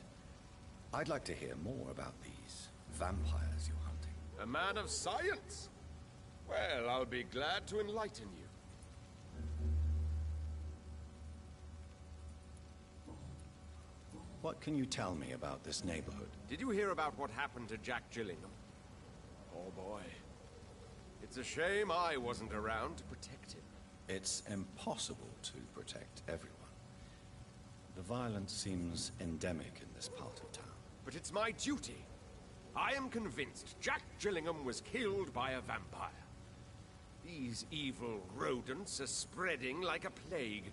I'd like to hear more about these vampires you're hunting. A man of science? Well, I'll be glad to enlighten you. What can you tell me about this neighborhood? Did you hear about what happened to Jack Gillingham? Oh boy. It's a shame I wasn't around to protect him. It's impossible to protect everyone. The violence seems endemic in this part of town. But it's my duty. I am convinced Jack Gillingham was killed by a vampire. These evil rodents are spreading like a plague.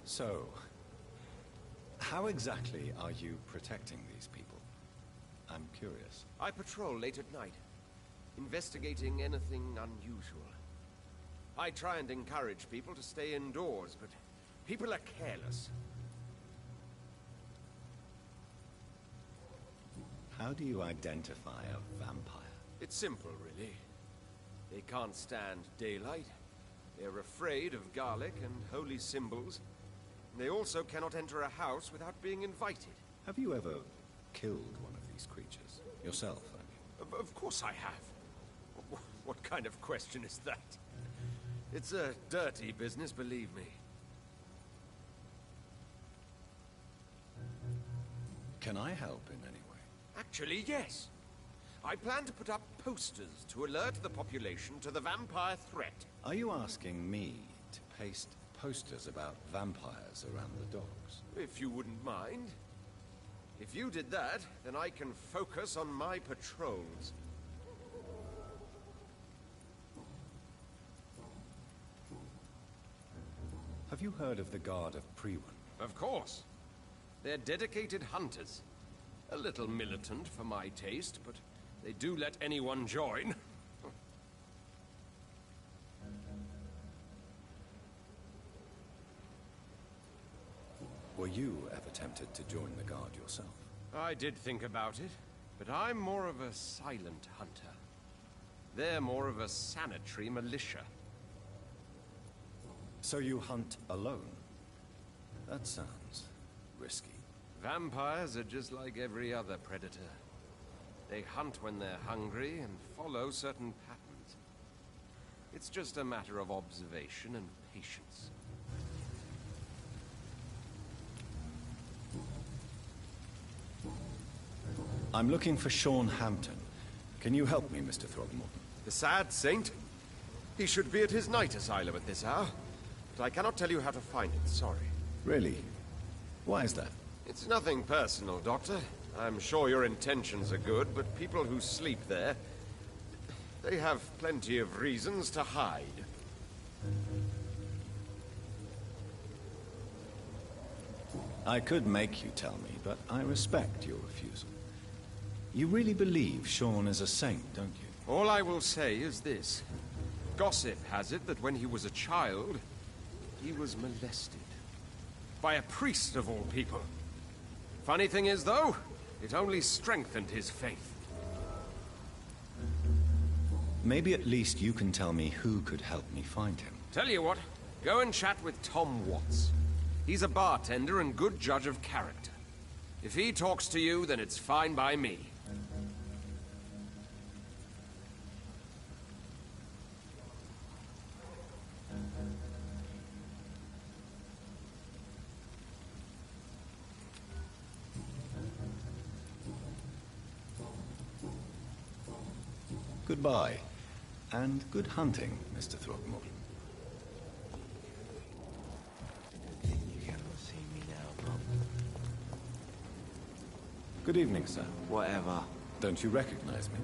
So, how exactly are you protecting these people? I'm curious. I patrol late at night, investigating anything unusual. I try and encourage people to stay indoors, but people are careless. How do you identify a vampire? It's simple, really. They can't stand daylight. They're afraid of garlic and holy symbols. They also cannot enter a house without being invited. Have you ever killed one of these creatures? Yourself, I mean. Of course I have. What kind of question is that? It's a dirty business, believe me. Can I help in any way? Actually, yes. I plan to put up posters to alert the population to the vampire threat. Are you asking me to paste posters about vampires around the docks? If you wouldn't mind. If you did that, then I can focus on my patrols. Have you heard of the Guard of Priwen? Of course. They're dedicated hunters. A little militant for my taste, but they do let anyone join. Were you ever tempted to join the Guard yourself? I did think about it, but I'm more of a silent hunter. They're more of a sanitary militia. So you hunt alone? That sounds risky. Vampires are just like every other predator. They hunt when they're hungry and follow certain patterns. It's just a matter of observation and patience. I'm looking for Sean Hampton. Can you help me, Mr. Throgmorton? The sad saint? He should be at his night asylum at this hour. But I cannot tell you how to find it, sorry. Really? Why is that? It's nothing personal, Doctor. I'm sure your intentions are good, but people who sleep there, they have plenty of reasons to hide. I could make you tell me, but I respect your refusal. You really believe Sean is a saint, don't you? All I will say is this. Gossip has it that when he was a child, he was molested. By a priest of all people. Funny thing is, though, it only strengthened his faith. Maybe at least you can tell me who could help me find him. Tell you what, go and chat with Tom Watts. He's a bartender and good judge of character. If he talks to you, then it's fine by me. Goodbye, and good hunting, Mr. Throgmorton. You cannot see me now, Pop. Good evening, sir. Whatever. Don't you recognize me?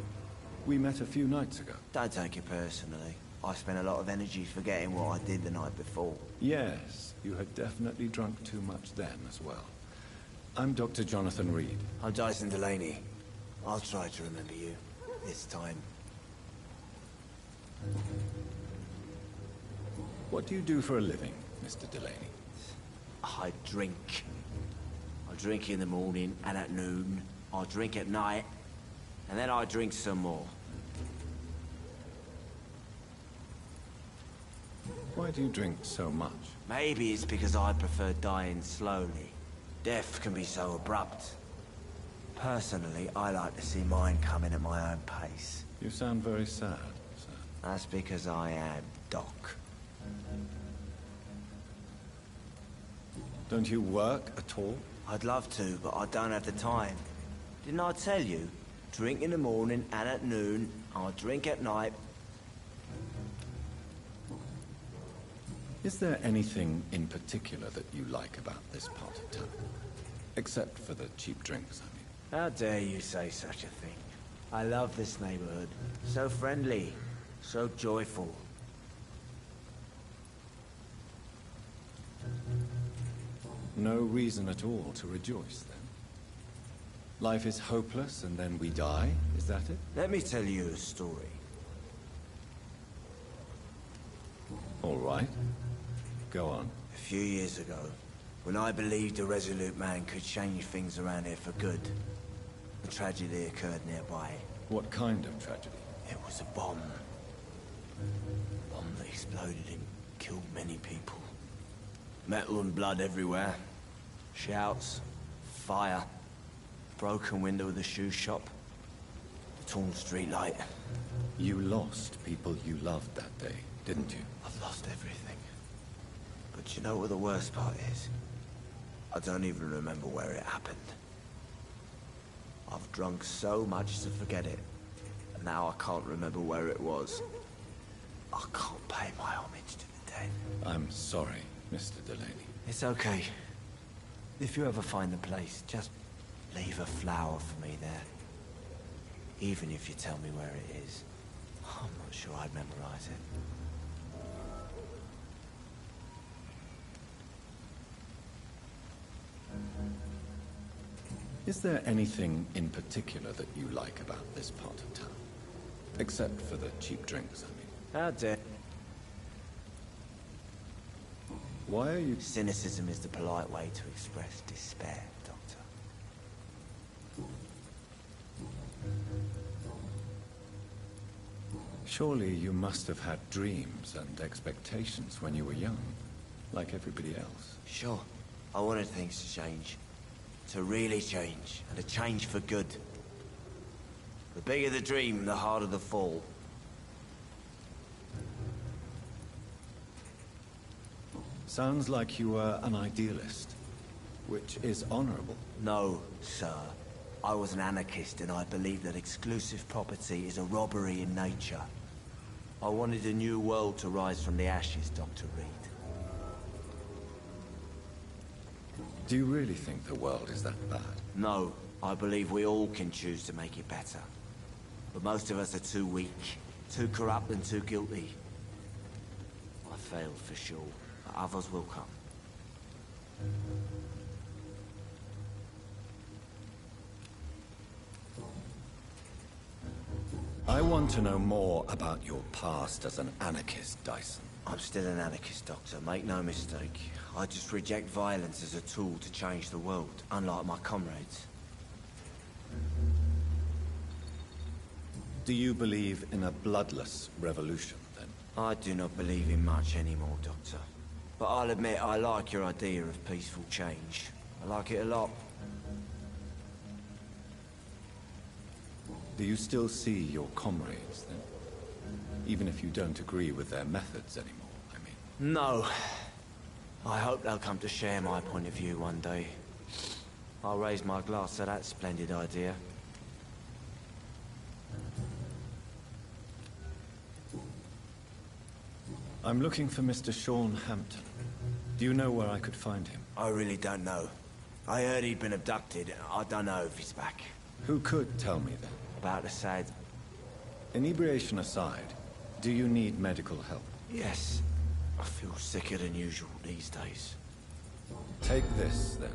We met a few nights ago. Don't take it personally. I spent a lot of energy forgetting what I did the night before. Yes, you had definitely drunk too much then as well. I'm Dr. Jonathan Reed. I'm Dyson Delaney. I'll try to remember you. This time. What do you do for a living, Mr. Delaney? I drink. I drink in the morning and at noon. I drink at night. And then I drink some more. Why do you drink so much? Maybe it's because I prefer dying slowly. Death can be so abrupt. Personally, I like to see mine coming at my own pace. You sound very sad, sir. That's because I am Doc. Don't you work at all? I'd love to, but I don't have the time. Didn't I tell you? Drink in the morning and at noon. I'll drink at night. Is there anything in particular that you like about this part of town? Except for the cheap drinks, I mean. How dare you say such a thing? I love this neighborhood. So friendly. So joyful. No reason at all to rejoice, then? Life is hopeless and then we die, is that it? Let me tell you a story. All right. Go on. A few years ago, when I believed a resolute man could change things around here for good, A tragedy occurred nearby. What kind of tragedy? It was a bomb. A bomb that exploded and killed many people. Metal and blood everywhere. Shouts, fire, broken window of the shoe shop, torn street light. You lost people you loved that day, didn't you? I've lost everything. But you know what the worst part is? I don't even remember where it happened. I've drunk so much to forget it. And now I can't remember where it was. I can't pay my homage to the dead. I'm sorry, Mr. Delaney. It's okay. If you ever find the place, just leave a flower for me there. Even if you tell me where it is. I'm not sure I'd memorize it. Is there anything in particular that you like about this part of town? Except for the cheap drinks, I mean. How dare... Why are you... Cynicism is the polite way to express despair, Doctor. Surely you must have had dreams and expectations when you were young, like everybody else. Sure. I wanted things to change. To really change, and to change for good. The bigger the dream, the harder the fall. Sounds like you were an idealist, which is honorable. No, sir. I was an anarchist, and I believed that exclusive property is a robbery in nature. I wanted a new world to rise from the ashes, Dr. Reed. Do you really think the world is that bad? No, I believe we all can choose to make it better. But most of us are too weak, too corrupt and too guilty. I failed for sure, but others will come. I want to know more about your past as an anarchist, Dyson. I'm still an anarchist, Doctor, make no mistake. I just reject violence as a tool to change the world, unlike my comrades. Do you believe in a bloodless revolution, then? I do not believe in much anymore, Doctor. But I'll admit I like your idea of peaceful change. I like it a lot. Do you still see your comrades, then? Even if you don't agree with their methods anymore, I mean. No. I hope they'll come to share my point of view one day. I'll raise my glass to that splendid idea. I'm looking for Mr. Sean Hampton. Do you know where I could find him? I really don't know. I heard he'd been abducted. I don't know if he's back. Who could tell me then? About the sad... Inebriation aside, do you need medical help? Yes. I feel sicker than usual these days. Take this, then.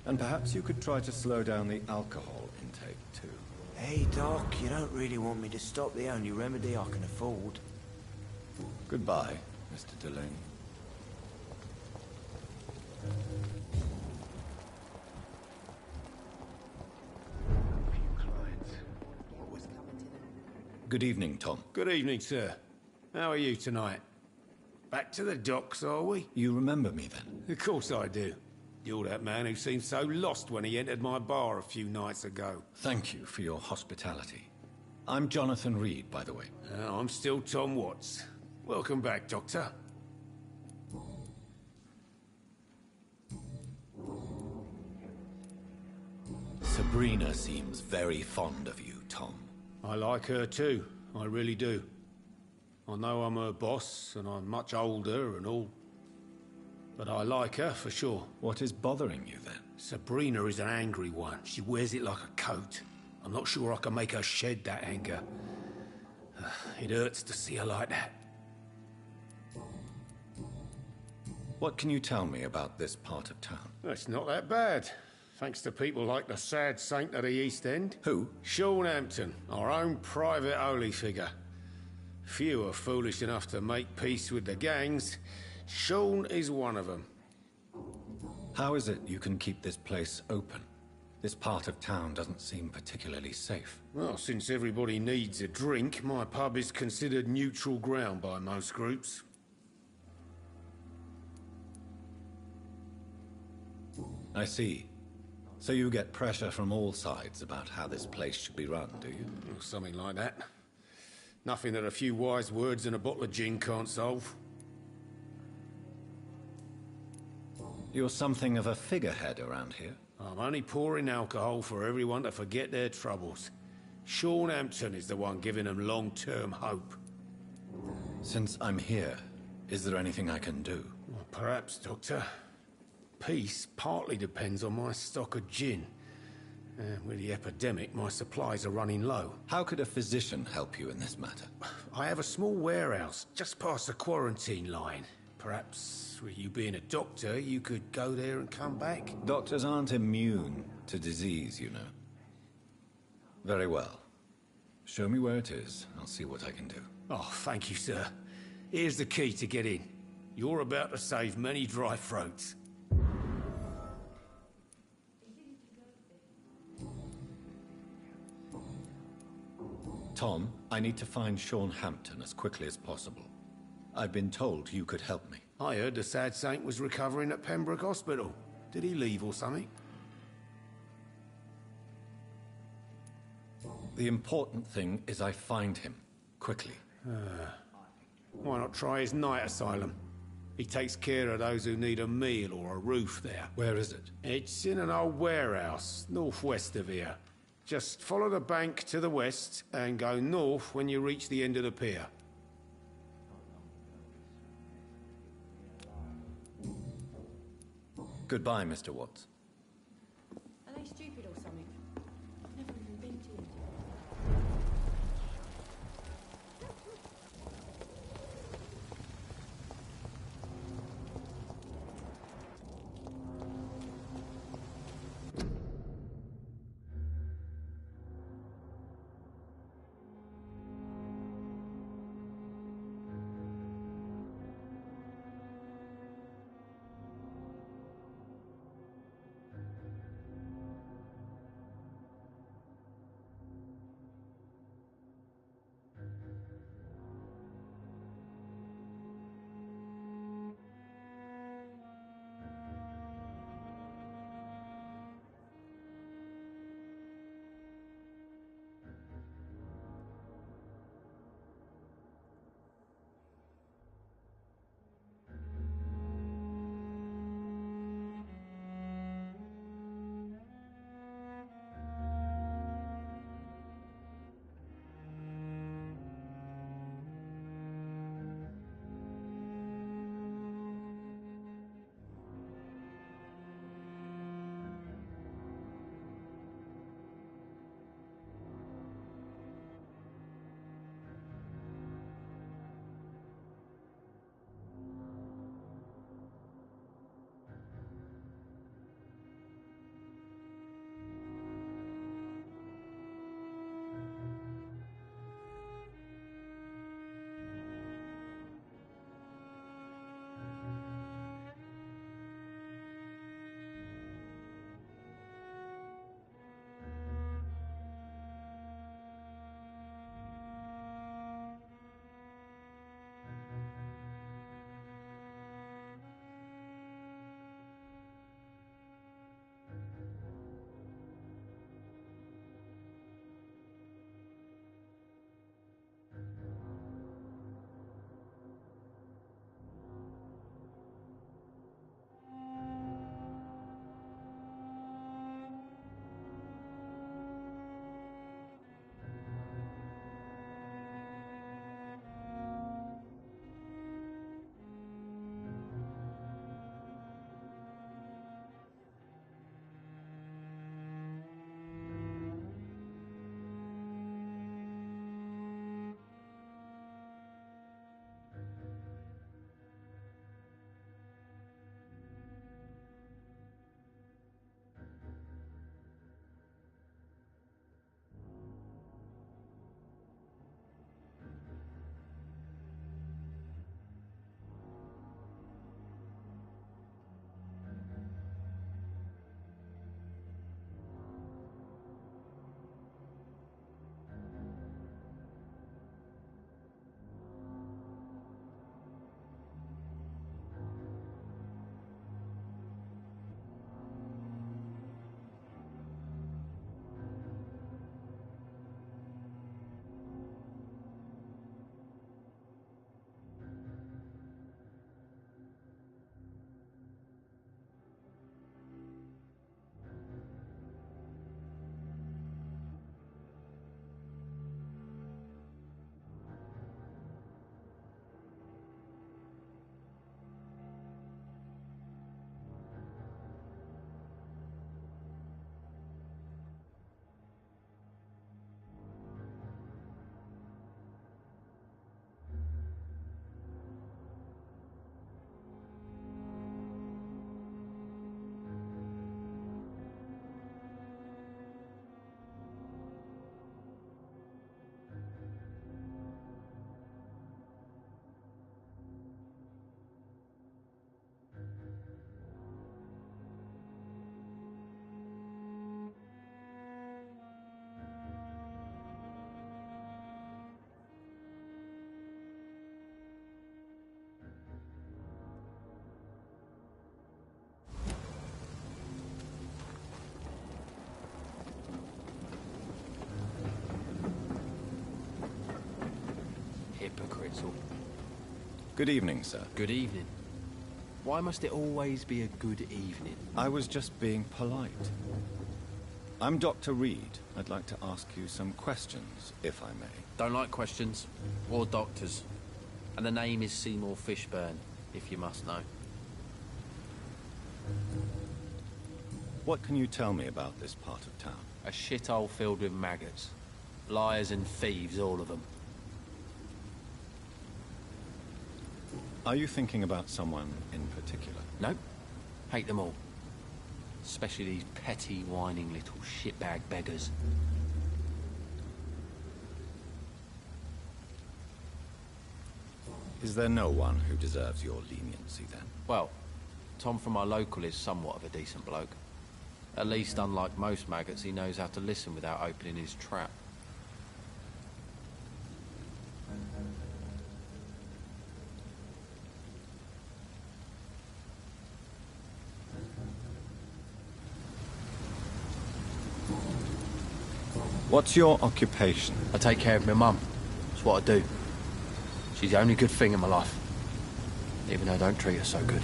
And perhaps you could try to slow down the alcohol intake, too. Hey, Doc, you don't really want me to stop the only remedy I can afford. Goodbye, Mr. Delaney. Good evening, Tom. Good evening, sir. How are you tonight? Back to the docks, are we? You remember me, then? Of course I do. You're that man who seemed so lost when he entered my bar a few nights ago. Thank you for your hospitality. I'm Jonathan Reed, by the way. I'm still Tom Watts. Welcome back, Doctor. Sabrina seems very fond of you, Tom. I like her too. I really do. I know I'm her boss, and I'm much older and all. But I like her, for sure. What is bothering you, then? Sabrina is an angry one. She wears it like a coat. I'm not sure I can make her shed that anger. It hurts to see her like that. What can you tell me about this part of town? It's not that bad. Thanks to people like the sad saint of the East End. Who? Sean Hampton, our own private holy figure. Few are foolish enough to make peace with the gangs. Sean is one of them. How is it you can keep this place open? This part of town doesn't seem particularly safe. Well, since everybody needs a drink, my pub is considered neutral ground by most groups. I see. So you get pressure from all sides about how this place should be run, do you? Well, something like that. Nothing that a few wise words and a bottle of gin can't solve. You're something of a figurehead around here. I'm only pouring alcohol for everyone to forget their troubles. Sean Hampton is the one giving them long-term hope. Since I'm here, is there anything I can do? Well, perhaps, Doctor. Peace partly depends on my stock of gin. With the epidemic, my supplies are running low. How could a physician help you in this matter? I have a small warehouse just past the quarantine line. Perhaps, with you being a doctor, you could go there and come back? Doctors aren't immune to disease, you know. Very well. Show me where it is. I'll see what I can do. Oh, thank you, sir. Here's the key to get in. You're about to save many dry throats. Tom, I need to find Sean Hampton as quickly as possible. I've been told you could help me. I heard the sad saint was recovering at Pembroke Hospital. Did he leave or something? The important thing is I find him, quickly. Why not try his night asylum? He takes care of those who need a meal or a roof there. Where is it? It's in an old warehouse, northwest of here. Just follow the bank to the west and go north when you reach the end of the pier. Goodbye, Mr. Watts. Are they stupid or something? I've never even been to India. Council. Good evening, sir. Good evening. Why must it always be a good evening? I was just being polite. I'm Dr. Reed. I'd like to ask you some questions, if I may. Don't like questions. Or doctors. And the name is Seymour Fishburne, if you must know. What can you tell me about this part of town? A shithole filled with maggots. Liars and thieves, all of them. Are you thinking about someone in particular? Nope. Hate them all. Especially these petty, whining little shitbag beggars. Is there no one who deserves your leniency, then? Well, Tom from our local is somewhat of a decent bloke. At least, unlike most maggots, he knows how to listen without opening his trap. What's your occupation? I take care of my mum. That's what I do. She's the only good thing in my life. Even though I don't treat her so good.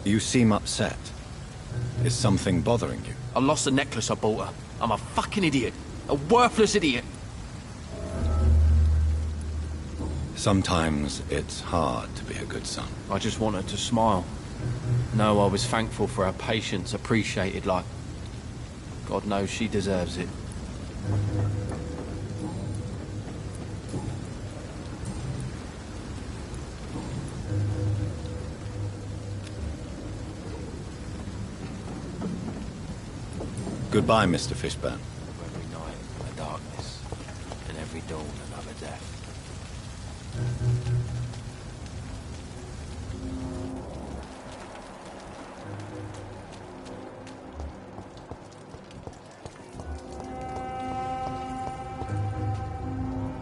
You seem upset. Is something bothering you? I lost the necklace I bought her. I'm a fucking idiot. A worthless idiot. Sometimes it's hard to be a good son. I just want her to smile. No, I was thankful for her patience, appreciated like... God knows she deserves it. Goodbye, Mr. Fishburne. Every night, a darkness, and every dawn, another death.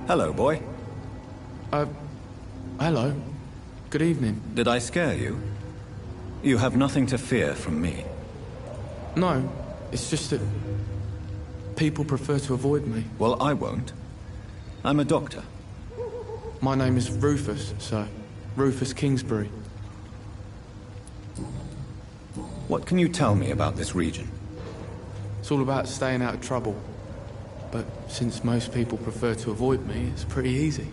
Hello, boy. Hello. Good evening. Did I scare you? You have nothing to fear from me. No, it's just that people prefer to avoid me. Well, I won't. I'm a doctor. My name is Rufus, sir. Rufus Kingsbury. What can you tell me about this region? It's all about staying out of trouble. But since most people prefer to avoid me, it's pretty easy.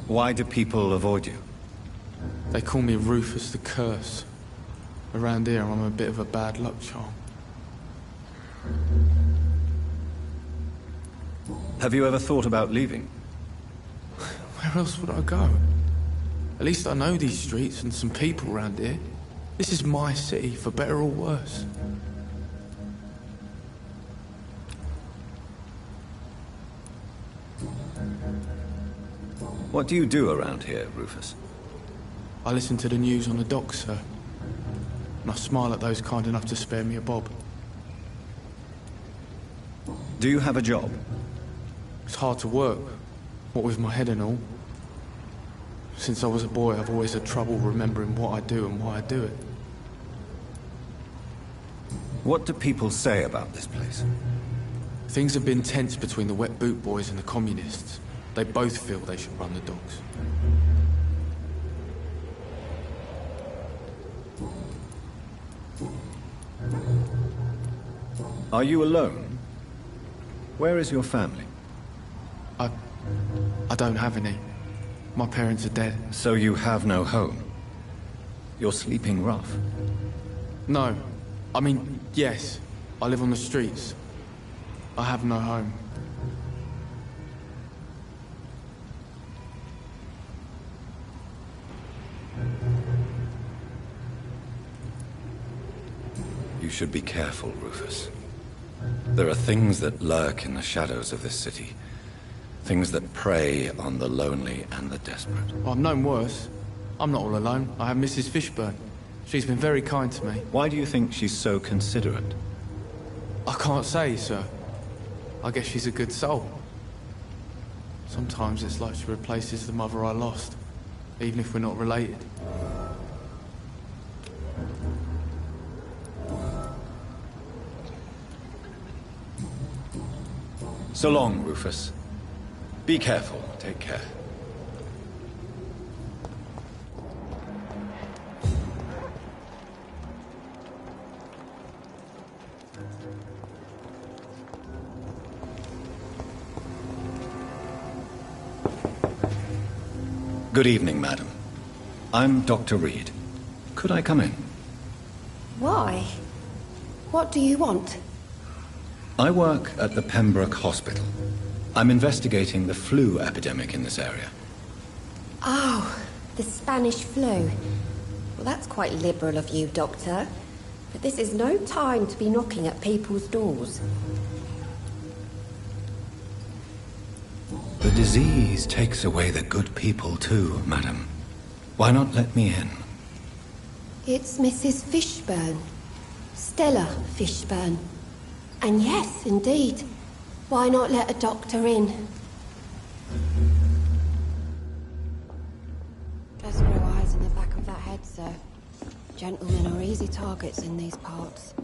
Why do people avoid you? They call me Rufus the Curse. Around here, I'm a bit of a bad luck charm. Have you ever thought about leaving? Where else would I go? At least I know these streets and some people around here. This is my city, for better or worse. What do you do around here, Rufus? I listen to the news on the docks, sir. And I smile at those kind enough to spare me a bob. Do you have a job? It's hard to work, what with my head and all. Since I was a boy, I've always had trouble remembering what I do and why I do it. What do people say about this place? Things have been tense between the wet boot boys and the communists. They both feel they should run the docks. Are you alone? Where is your family? I don't have any. My parents are dead. So you have no home? You're sleeping rough? No. I mean, yes. I live on the streets. I have no home. You should be careful, Rufus. There are things that lurk in the shadows of this city. Things that prey on the lonely and the desperate. Well, I've known worse. I'm not all alone. I have Mrs. Fishburne. She's been very kind to me. Why do you think she's so considerate? I can't say, sir. I guess she's a good soul. Sometimes it's like she replaces the mother I lost, even if we're not related. So long, Rufus. Be careful. Take care. Good evening, madam. I'm Dr. Reed. Could I come in? Why? What do you want? I work at the Pembroke Hospital. I'm investigating the flu epidemic in this area. Oh, the Spanish flu. Well, that's quite liberal of you, Doctor. But this is no time to be knocking at people's doors. The disease takes away the good people too, madam. Why not let me in? It's Mrs. Fishburne. Stella Fishburne. And yes, indeed. Why not let a doctor in? Just grow eyes in the back of that head, sir. Gentlemen are easy targets in these parts.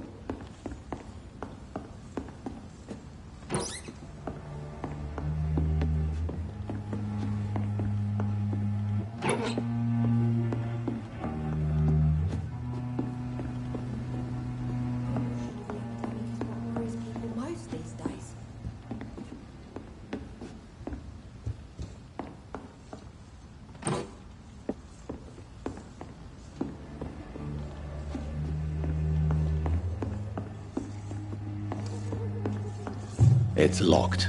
It's locked.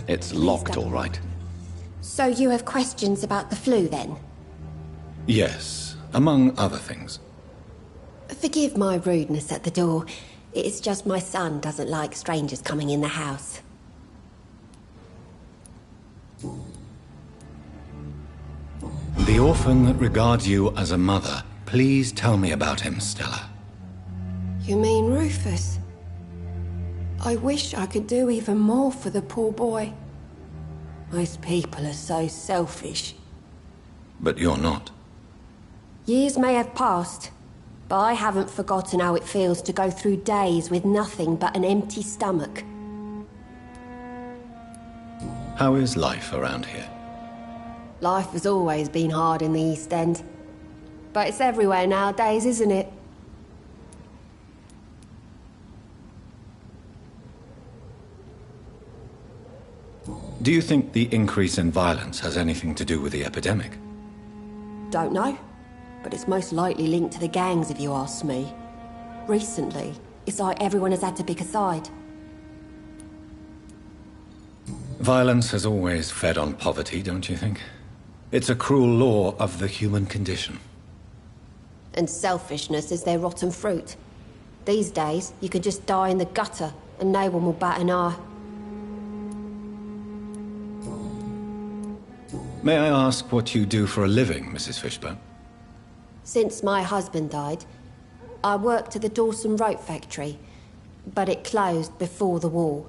It's locked, all right. So you have questions about the flu, then? Yes, among other things. Forgive my rudeness at the door. It's just my son doesn't like strangers coming in the house. The orphan that regards you as a mother. Please tell me about him, Stella. You mean Rufus? I wish I could do even more for the poor boy. Most people are so selfish. But you're not. Years may have passed, but I haven't forgotten how it feels to go through days with nothing but an empty stomach. How is life around here? Life has always been hard in the East End. But it's everywhere nowadays, isn't it? Do you think the increase in violence has anything to do with the epidemic? Don't know. But it's most likely linked to the gangs, if you ask me. Recently, it's like everyone has had to pick a side. Violence has always fed on poverty, don't you think? It's a cruel law of the human condition. And selfishness is their rotten fruit. These days, you can just die in the gutter, and no one will bat an eye. May I ask what you do for a living, Mrs. Fishburne? Since my husband died, I worked at the Dawson Rope Factory, but it closed before the war.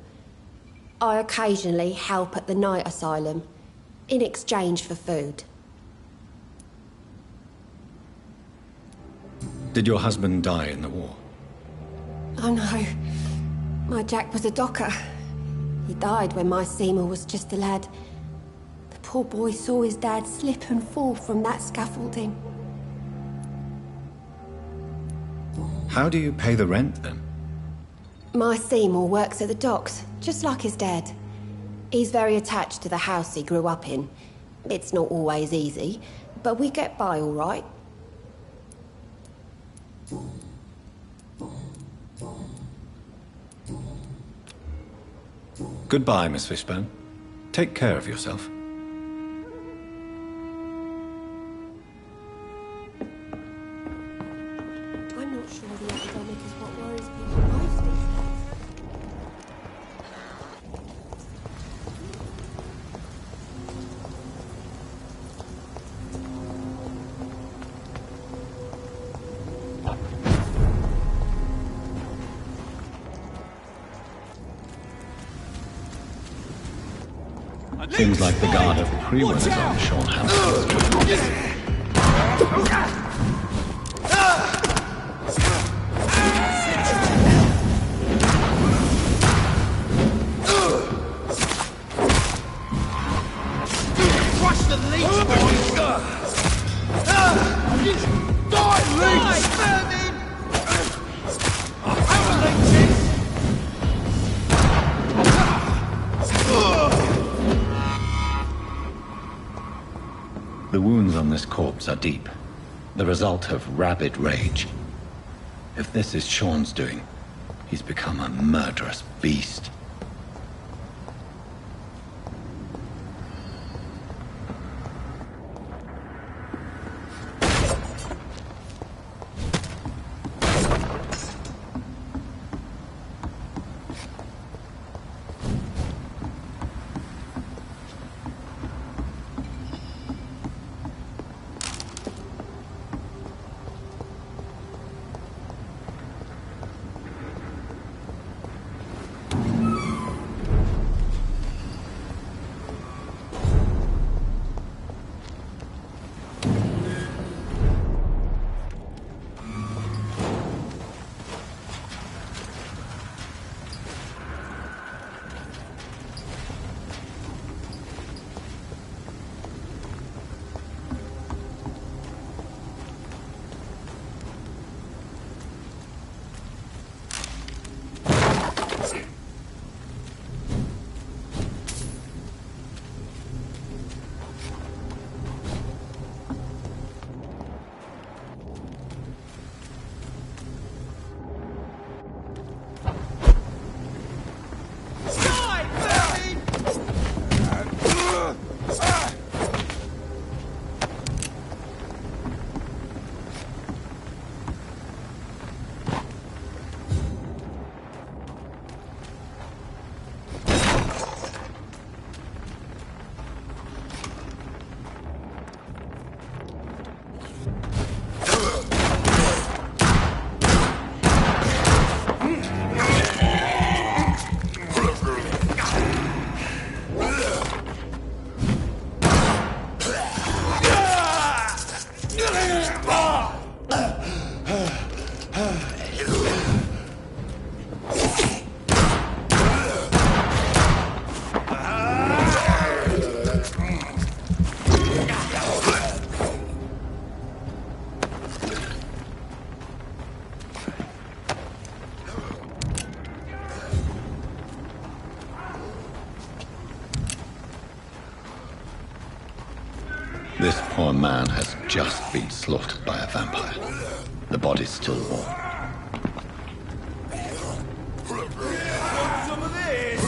I occasionally help at the night asylum, in exchange for food. Did your husband die in the war? Oh no, my Jack was a docker. He died when my Seymour was just a lad. The poor boy saw his dad slip and fall from that scaffolding. How do you pay the rent, then? My Seymour works at the docks, just like his dad. He's very attached to the house he grew up in. It's not always easy, but we get by all right. Goodbye, Miss Fishburne. Take care of yourself. I'm not sure the epidemic is what worries people most these Seems like the guard of Prewood is on Sean House. The wounds on this corpse are deep, the result of rabid rage. If this is Sean's doing, he's become a murderous beast. This poor man has just been slaughtered by a vampire. The body's still warm. Some of this!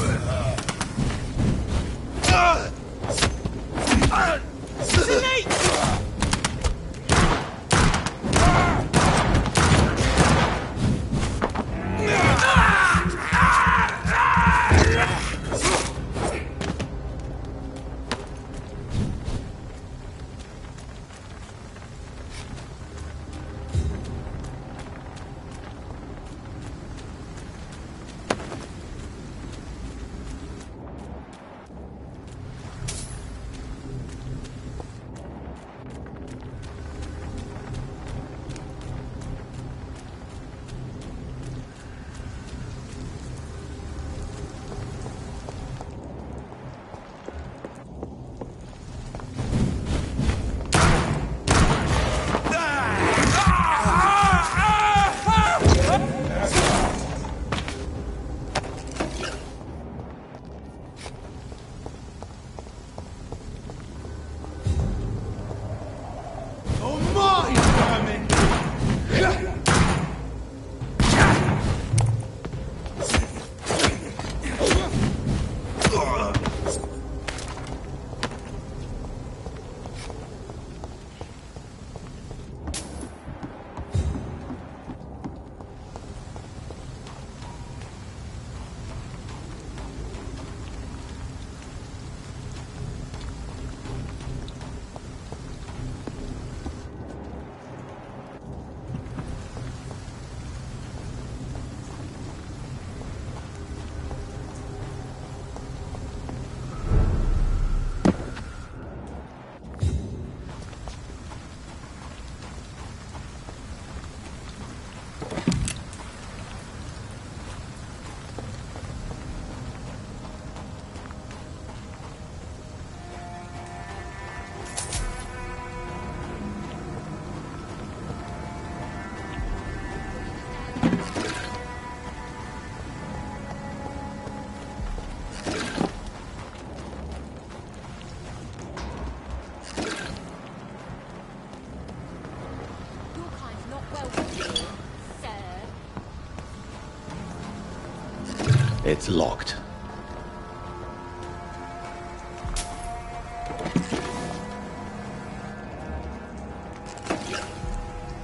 It's locked.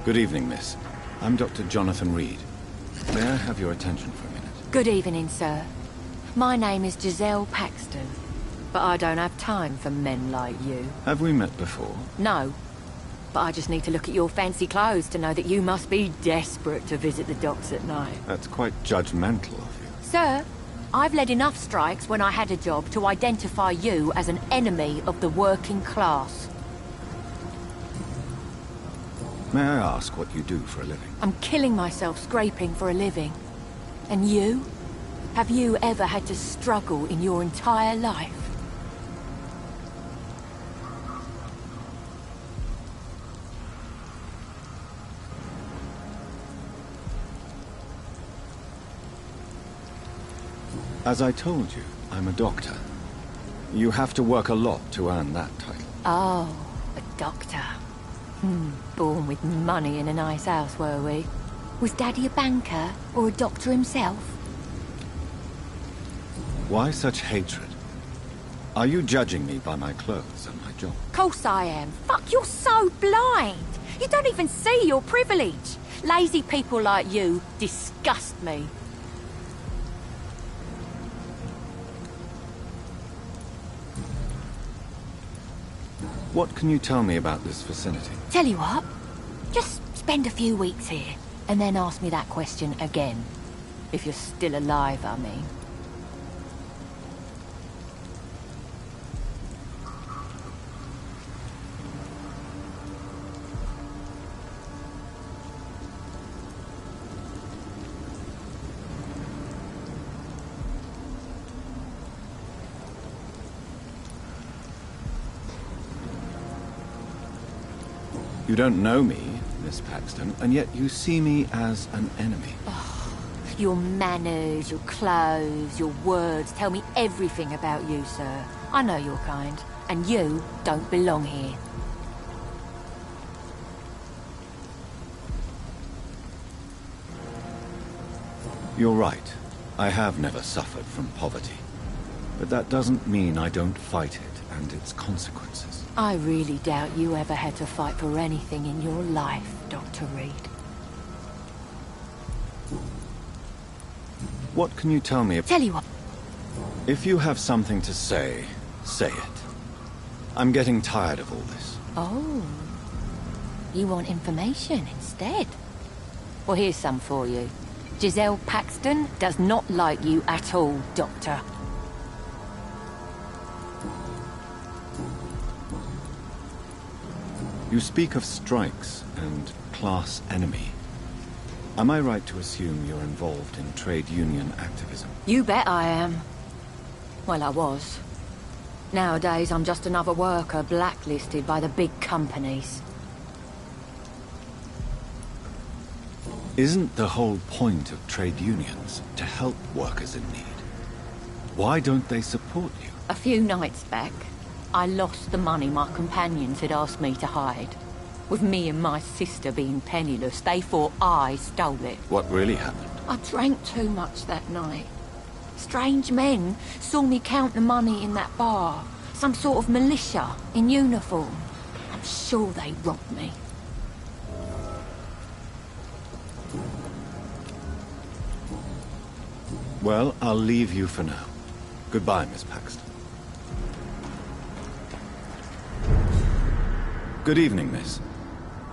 Good evening, miss. I'm Dr. Jonathan Reed. May I have your attention for a minute? Good evening, sir. My name is Giselle Paxton, but I don't have time for men like you. Have we met before? No, but I just need to look at your fancy clothes to know that you must be desperate to visit the docks at night. That's quite judgmental of you. Sir, I've led enough strikes when I had a job to identify you as an enemy of the working class. May I ask what you do for a living? I'm killing myself scraping for a living. And you? Have you ever had to struggle in your entire life? As I told you, I'm a doctor. You have to work a lot to earn that title. Oh, a doctor. Born with money in a nice house, were we? Was Daddy a banker or a doctor himself? Why such hatred? Are you judging me by my clothes and my job? Course I am. Fuck, you're so blind. You don't even see your privilege. Lazy people like you disgust me. What can you tell me about this vicinity? Tell you what, just spend a few weeks here, and then ask me that question again. If you're still alive, I mean. You don't know me, Miss Paxton, and yet you see me as an enemy. Oh, your manners, your clothes, your words tell me everything about you, sir. I know your kind, and you don't belong here. You're right. I have never suffered from poverty. But that doesn't mean I don't fight it and its consequences. I really doubt you ever had to fight for anything in your life, Dr. Reed. What can you tell me? Tell you what. If you have something to say, say it. I'm getting tired of all this. Oh. You want information instead? Well, here's some for you. Giselle Paxton does not like you at all, Doctor. You speak of strikes and class enemy. Am I right to assume you're involved in trade union activism? You bet I am. Well, I was. Nowadays, I'm just another worker blacklisted by the big companies. Isn't the whole point of trade unions to help workers in need? Why don't they support you? A few nights back, I lost the money my companions had asked me to hide. With me and my sister being penniless, they thought I stole it. What really happened? I drank too much that night. Strange men saw me count the money in that bar. Some sort of militia in uniform. I'm sure they robbed me. Well, I'll leave you for now. Goodbye, Miss Paxton. Good evening, miss.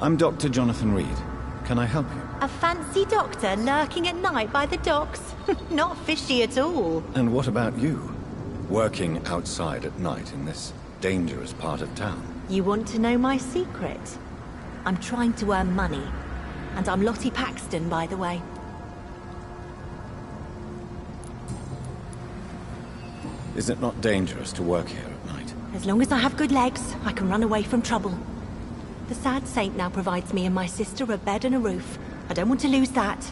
I'm Dr. Jonathan Reed. Can I help you? A fancy doctor lurking at night by the docks? Not fishy at all. And what about you? Working outside at night in this dangerous part of town? You want to know my secret? I'm trying to earn money. And I'm Lottie Paxton, by the way. Is it not dangerous to work here at night? As long as I have good legs, I can run away from trouble. The sad saint now provides me and my sister a bed and a roof. I don't want to lose that.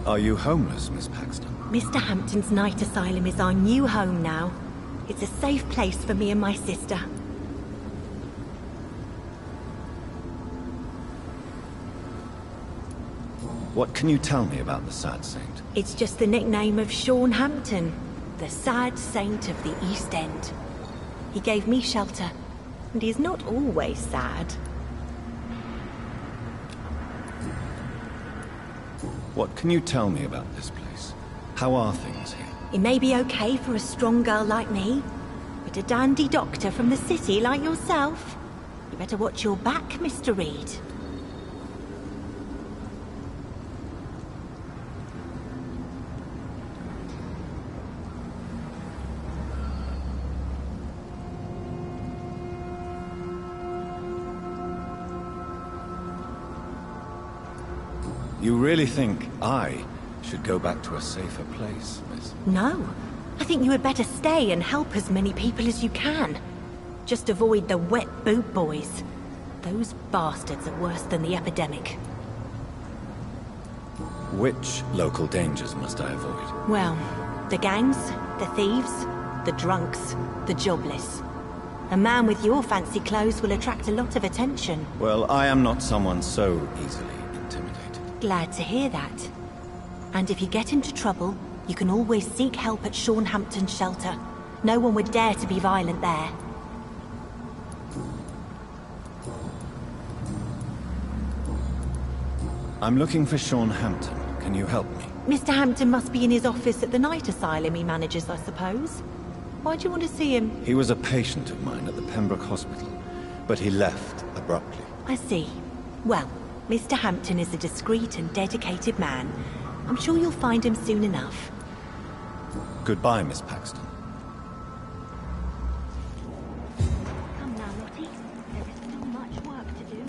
Are you homeless, Miss Paxton? Mr. Hampton's night asylum is our new home now. It's a safe place for me and my sister. What can you tell me about the Sad Saint? It's just the nickname of Sean Hampton, the sad saint of the East End. He gave me shelter, and he's not always sad. What can you tell me about this place? How are things here? It may be okay for a strong girl like me, but a dandy doctor from the city like yourself, you better watch your back, Mr. Reed. You really think I should go back to a safer place, miss? No. I think you had better stay and help as many people as you can. Just avoid the wet boot boys. Those bastards are worse than the epidemic. Which local dangers must I avoid? Well, the gangs, the thieves, the drunks, the jobless. A man with your fancy clothes will attract a lot of attention. Well, I am not someone so easily intimidated. Glad to hear that. And if you get into trouble, you can always seek help at Sean Hampton's shelter. No one would dare to be violent there. I'm looking for Sean Hampton. Can you help me? Mr. Hampton must be in his office at the night asylum he manages, I suppose. Why do you want to see him? He was a patient of mine at the Pembroke Hospital, but he left abruptly. I see. Well, Mr. Hampton is a discreet and dedicated man. I'm sure you'll find him soon enough. Goodbye, Miss Paxton. Come now, Lottie. There is still much work to do.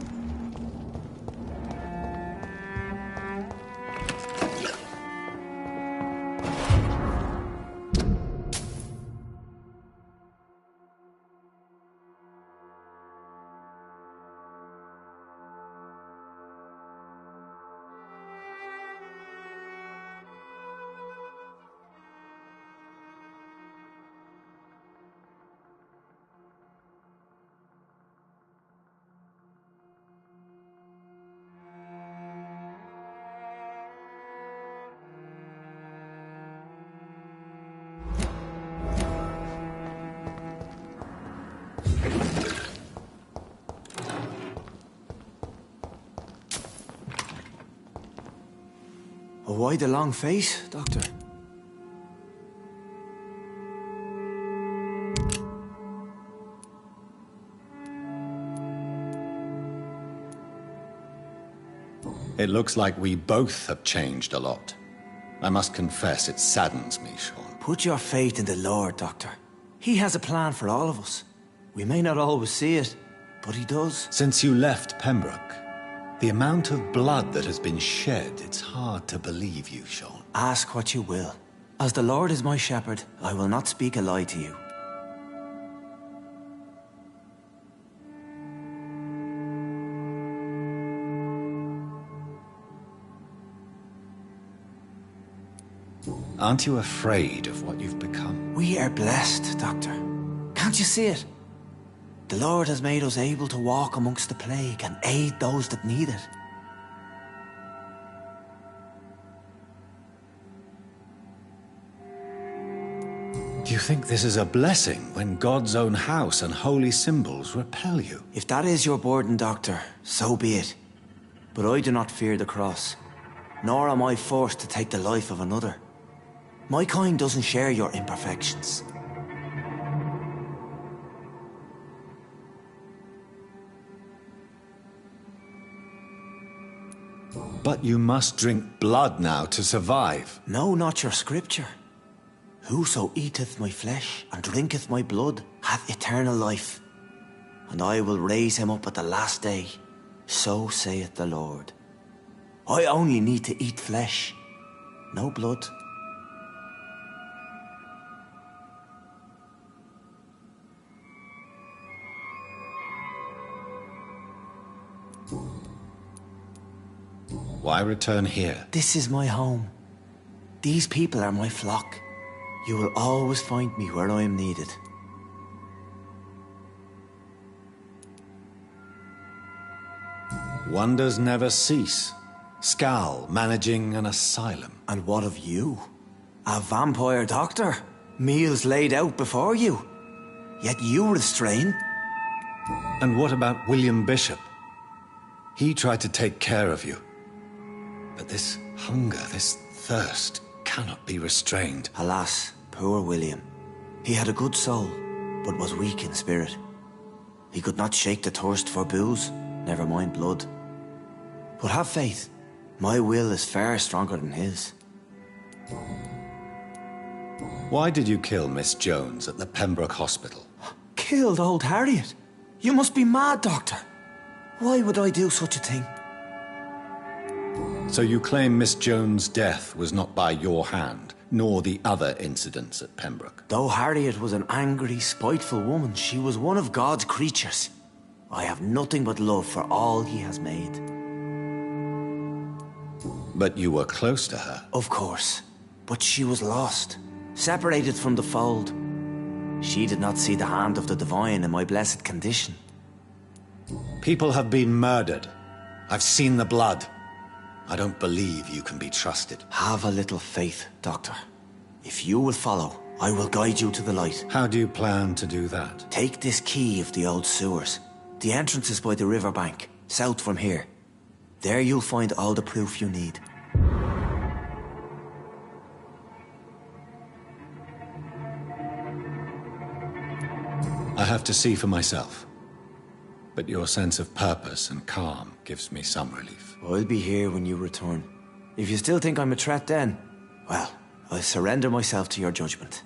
Why the long face, Doctor? It looks like we both have changed a lot. I must confess, it saddens me, Sean. Put your faith in the Lord, Doctor. He has a plan for all of us. We may not always see it, but he does. Since you left Pembroke, the amount of blood that has been shed, it's hard to believe you, Sean. Ask what you will. As the Lord is my shepherd, I will not speak a lie to you. Aren't you afraid of what you've become? We are blessed, Doctor. Can't you see it? The Lord has made us able to walk amongst the plague and aid those that need it. Do you think this is a blessing when God's own house and holy symbols repel you? If that is your burden, Doctor, so be it. But I do not fear the cross, nor am I forced to take the life of another. My kind doesn't share your imperfections. But you must drink blood now to survive. No, not your scripture. Whoso eateth my flesh and drinketh my blood hath eternal life, and I will raise him up at the last day. So saith the Lord. I only need to eat flesh, no blood. Why return here? This is my home. These people are my flock. You will always find me where I am needed. Wonders never cease. Scal managing an asylum. And what of you? A vampire doctor? Meals laid out before you? Yet you restrain? And what about William Bishop? He tried to take care of you. But this hunger, this thirst, cannot be restrained. Alas, poor William. He had a good soul, but was weak in spirit. He could not shake the thirst for booze, never mind blood. But have faith. My will is far stronger than his. Why did you kill Miss Jones at the Pembroke Hospital? Killed old Harriet? You must be mad, Doctor. Why would I do such a thing? So you claim Miss Jones' death was not by your hand, nor the other incidents at Pembroke? Though Harriet was an angry, spiteful woman, she was one of God's creatures. I have nothing but love for all he has made. But you were close to her? Of course. But she was lost, separated from the fold. She did not see the hand of the divine in my blessed condition. People have been murdered. I've seen the blood. I don't believe you can be trusted. Have a little faith, Doctor. If you will follow, I will guide you to the light. How do you plan to do that? Take this key of the old sewers. The entrance is by the riverbank, south from here. There you'll find all the proof you need. I have to see for myself. But your sense of purpose and calm gives me some relief. I'll be here when you return. If you still think I'm a threat then, well, I'll surrender myself to your judgment.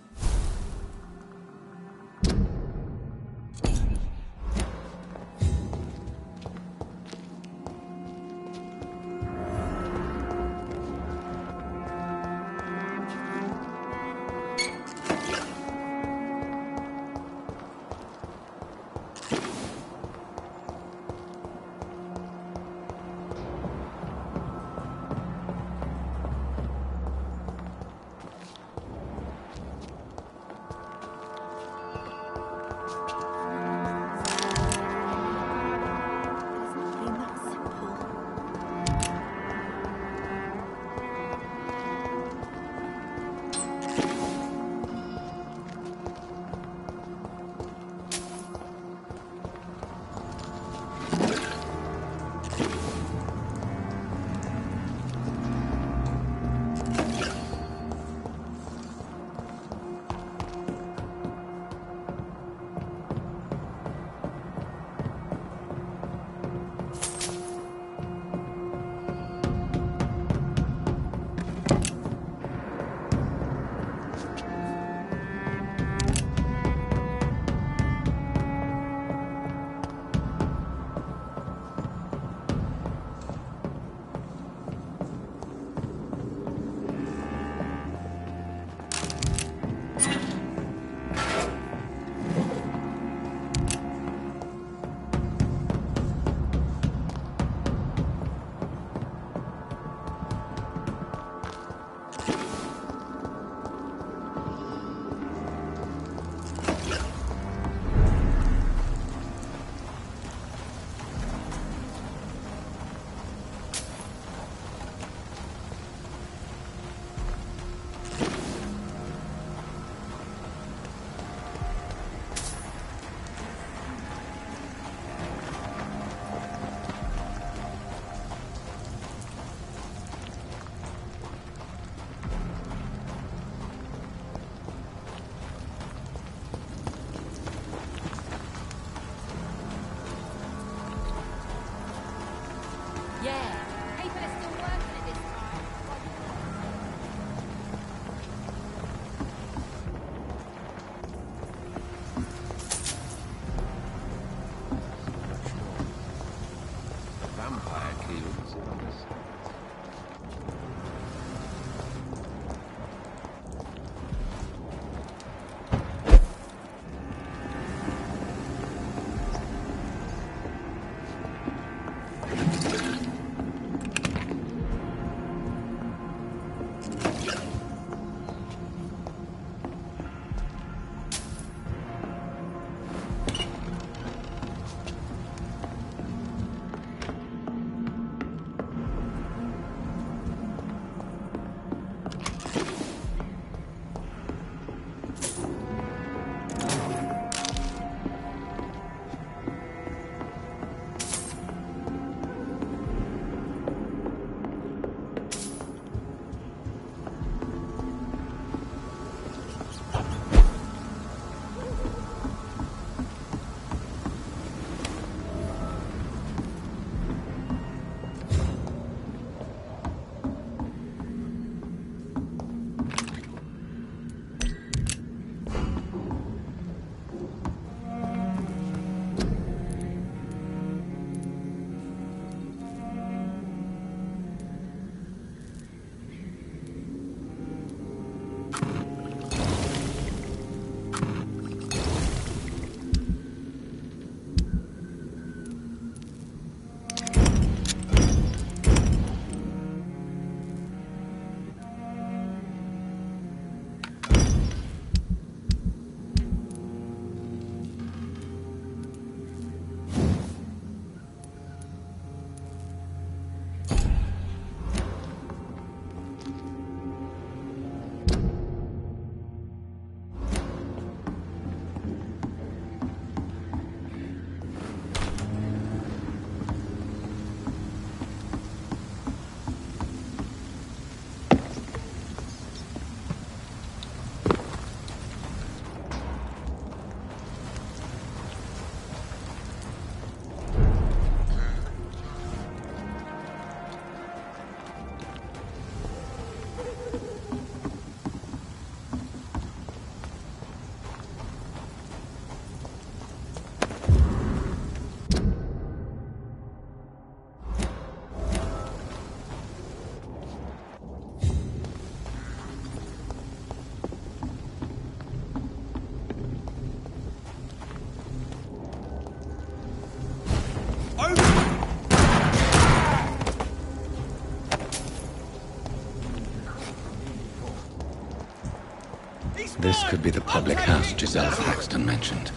This could be the public house Giselle Thaxton mentioned.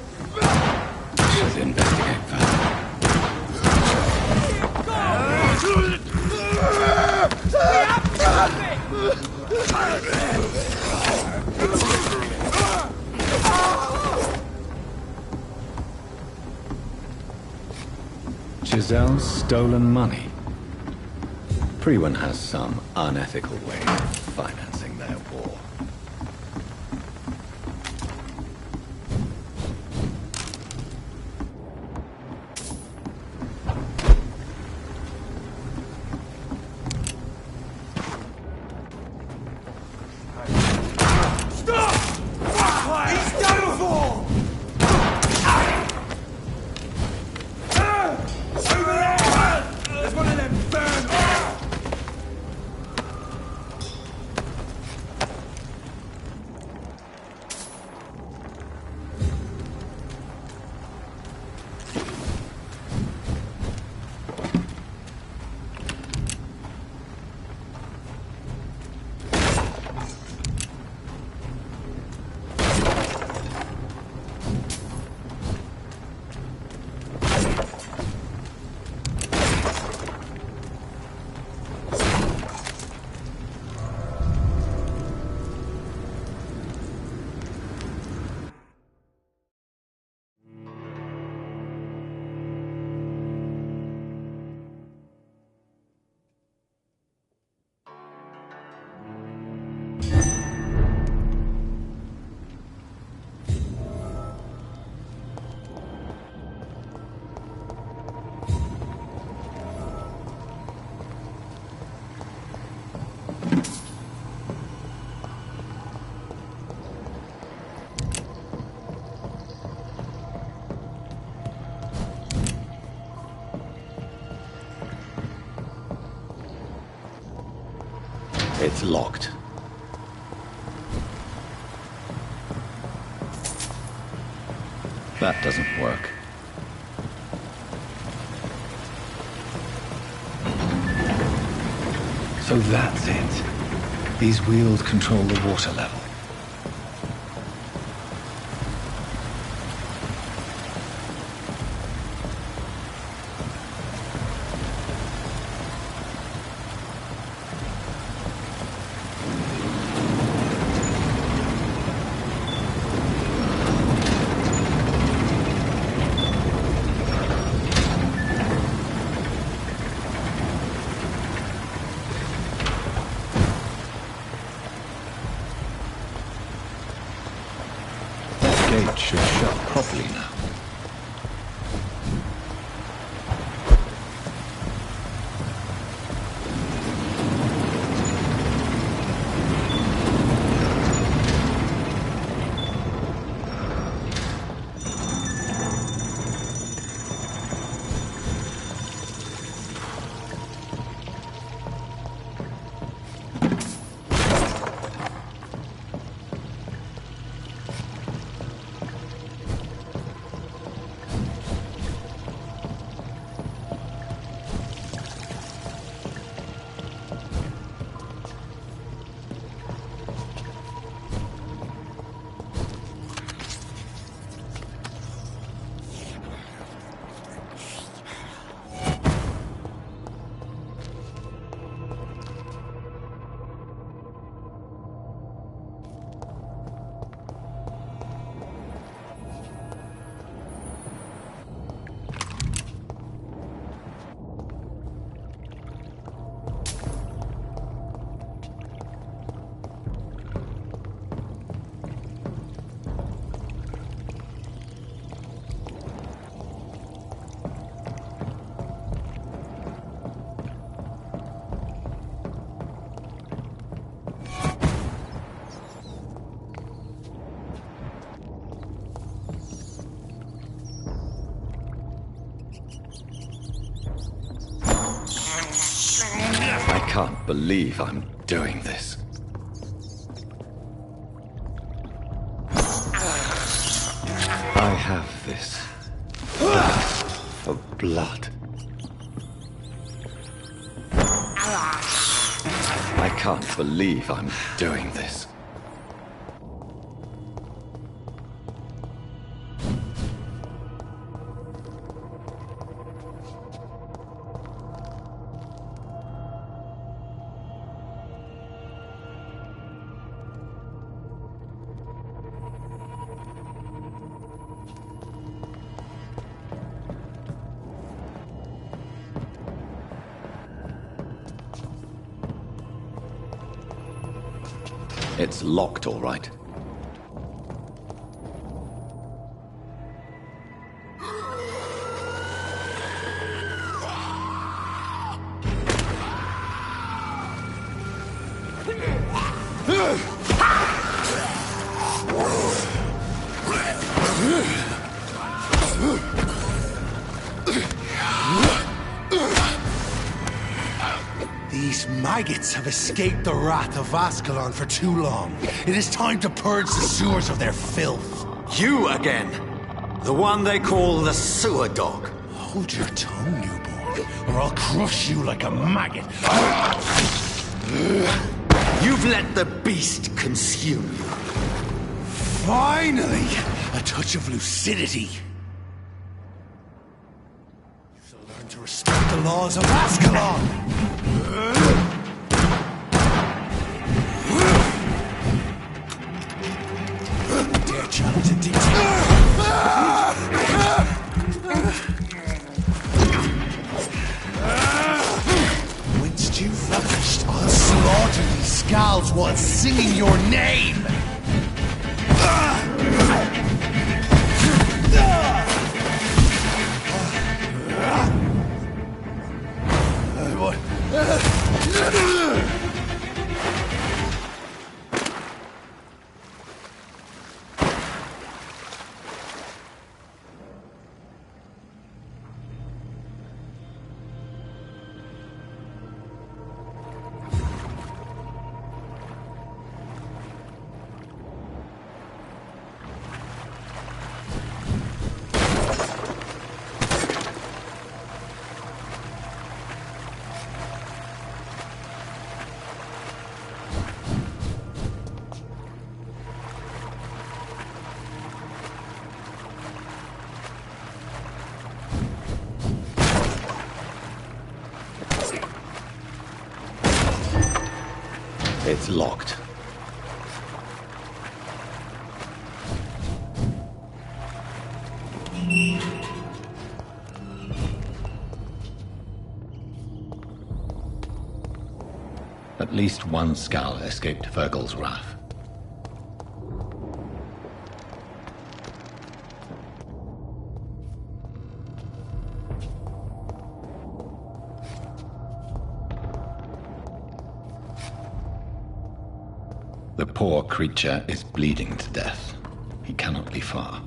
Should investigate further. Giselle's stolen money. Priwen has some unethical way of financing their war. It's locked. That doesn't work. So that's it. These wheels control the water level. Gate should shut properly now. I can't believe I'm doing this. I have this thirst for blood. I can't believe I'm doing this. It's locked, all right. These maggots have escaped the wrath of Ascalon for too long. It is time to purge the sewers of their filth. You again! The one they call the sewer dog. Hold your tongue, newborn, or I'll crush you like a maggot. You've let the beast consume you. Finally! A touch of lucidity. You'll learn to respect the laws of Ascalon! Dare challenge the dictator. Once you've vanished, I'll slaughter these skulls while singing your name! It's locked. At least one skull escaped Virgil's wrath. The poor creature is bleeding to death. He cannot be far.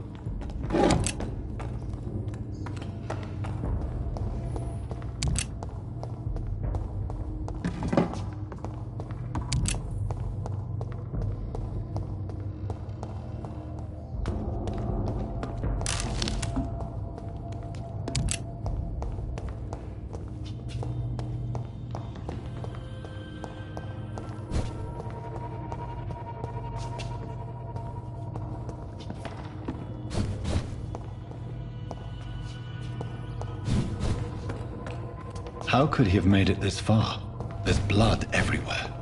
How could he have made it this far? There's blood everywhere.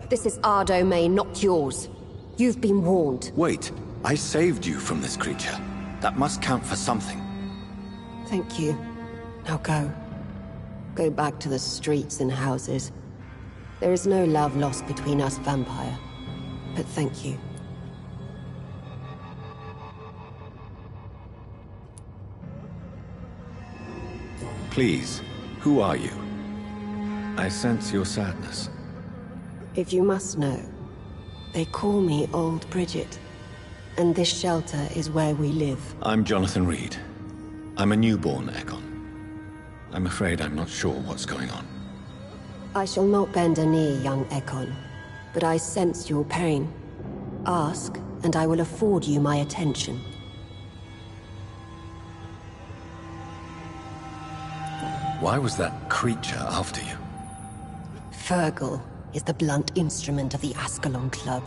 This is our domain, not yours. You've been warned. Wait, I saved you from this creature. That must count for something. Thank you. Now go. Go back to the streets and houses. There is no love lost between us, Vampire. But thank you. Please, who are you? I sense your sadness. If you must know, they call me Old Bridget. And this shelter is where we live. I'm Jonathan Reed. I'm a newborn Ekon. I'm afraid I'm not sure what's going on. I shall not bend a knee, young Ekon. but I sense your pain. Ask, and I will afford you my attention. Why was that creature after you? Fergal is the blunt instrument of the Ascalon Club.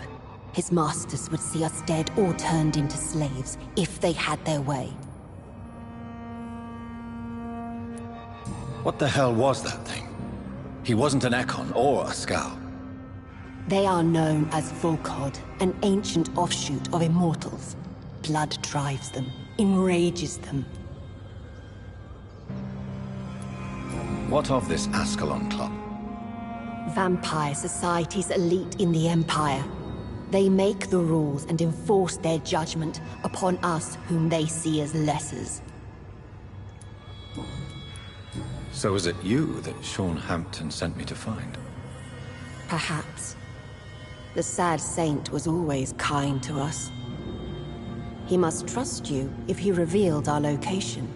His masters would see us dead or turned into slaves if they had their way. What the hell was that thing? He wasn't an Ekon or a Scow. They are known as Volkod, an ancient offshoot of immortals. Blood drives them, enrages them. What of this Ascalon Club? Vampire society's elite in the Empire. They make the rules and enforce their judgment upon us whom they see as lessers. So is it you that Sean Hampton sent me to find? Perhaps. The sad saint was always kind to us. He must trust you if he revealed our location.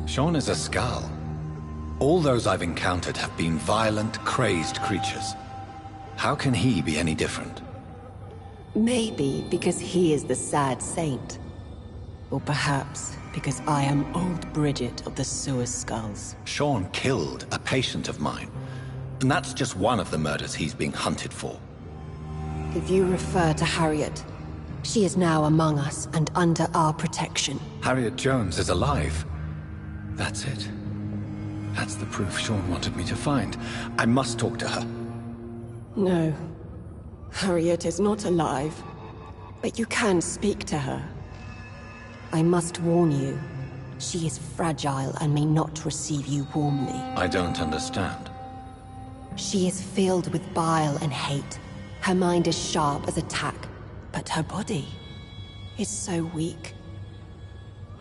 Sean is a Skal. All those I've encountered have been violent, crazed creatures. How can he be any different? Maybe because he is the sad saint. Or perhaps because I am old Bridget of the Sewer Skulls. Sean killed a patient of mine. And that's just one of the murders he's being hunted for. If you refer to Harriet, she is now among us and under our protection. Harriet Jones is alive. That's it. That's the proof Sean wanted me to find. I must talk to her. No. Harriet is not alive. But you can speak to her. I must warn you. She is fragile and may not receive you warmly. I don't understand. She is filled with bile and hate. Her mind is sharp as a tack, but her body is so weak.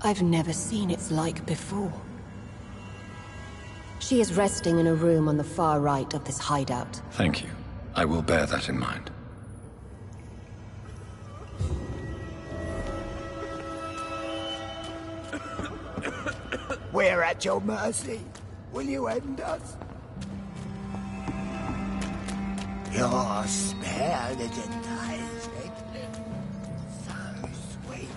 I've never seen its like before. She is resting in a room on the far right of this hideout. Thank you. I will bear that in mind. We're at your mercy. Will you end us? You're spared, Isaac. So sweet.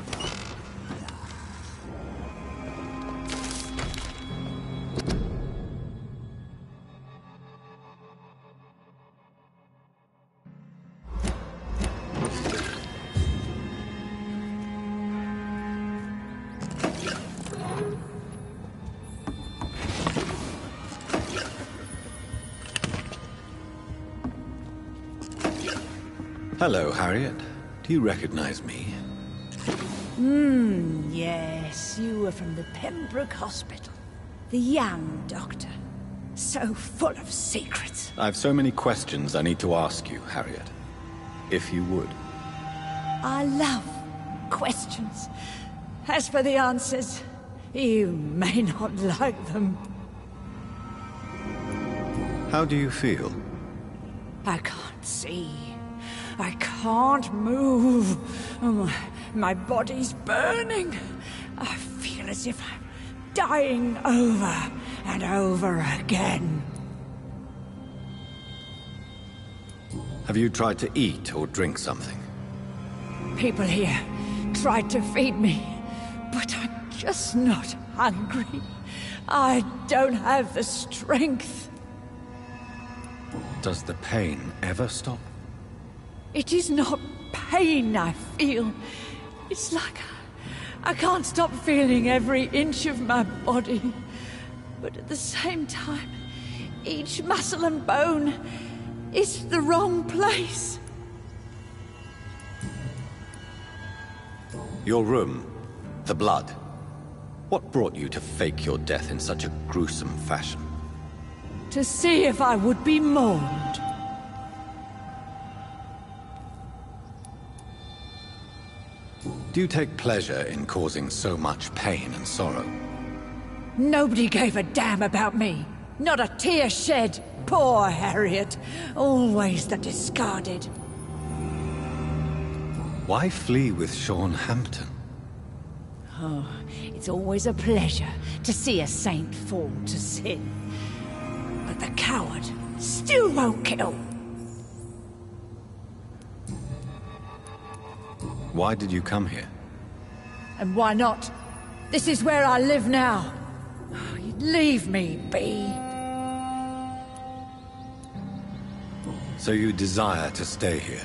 Hello, Harriet. Do you recognize me? Yes, you were from the Pembroke Hospital. The young doctor. So full of secrets. I've so many questions I need to ask you, Harriet. If you would. I love questions. As for the answers, you may not like them. How do you feel? I can't see. I can't move. My body's burning. I feel as if I'm dying over and over again. Have you tried to eat or drink something? People here tried to feed me, but I'm just not hungry. I don't have the strength. Does the pain ever stop? It is not pain I feel. It's like I can't stop feeling every inch of my body. But at the same time, each muscle and bone is the wrong place. Your room, the blood. What brought you to fake your death in such a gruesome fashion? To see if I would be mourned. Do you take pleasure in causing so much pain and sorrow? Nobody gave a damn about me. Not a tear shed. Poor Harriet. Always the discarded. Why flee with Sean Hampton? Oh, it's always a pleasure to see a saint fall to sin. But the coward still won't kill. Why did you come here? And why not? This is where I live now. Leave me be. So you desire to stay here?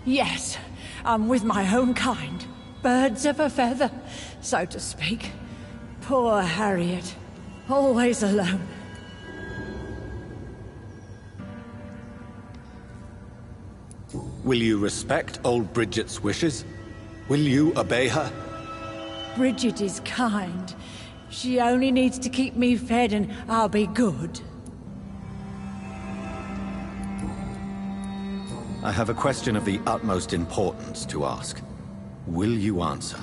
Yes, I'm with my own kind. Birds of a feather, so to speak. Poor Harriet. Always alone. Will you respect old Bridget's wishes? Will you obey her? Bridget is kind. She only needs to keep me fed and I'll be good. I have a question of the utmost importance to ask. Will you answer?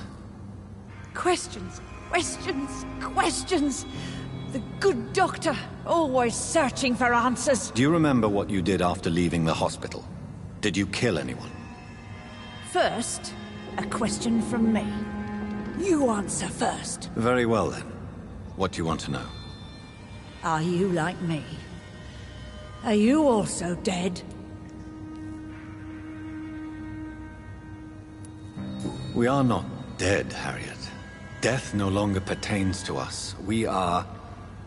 Questions, questions, questions. The good doctor, always searching for answers. Do you remember what you did after leaving the hospital? Did you kill anyone? First, a question from me. You answer first. Very well then. What do you want to know? Are you like me? Are you also dead? We are not dead, Harriet. Death no longer pertains to us. We are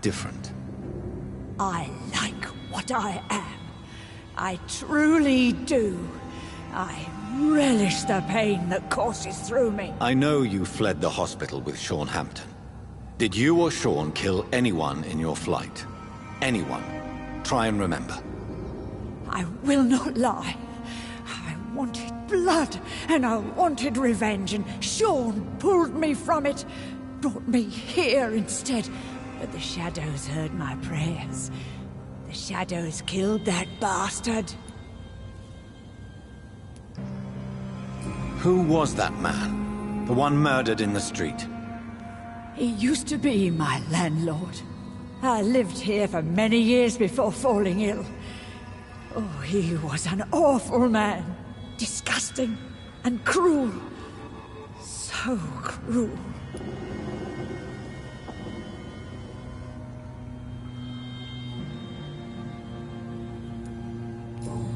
different. I like what I am. I truly do. I relish the pain that courses through me. I know you fled the hospital with Sean Hampton. Did you or Sean kill anyone in your flight? Anyone? Try and remember. I will not lie. I wanted blood, and I wanted revenge, and Sean pulled me from it, brought me here instead. But the shadows heard my prayers. The shadows killed that bastard. Who was that man? The one murdered in the street? He used to be my landlord. I lived here for many years before falling ill. Oh, he was an awful man. Disgusting and cruel. So cruel.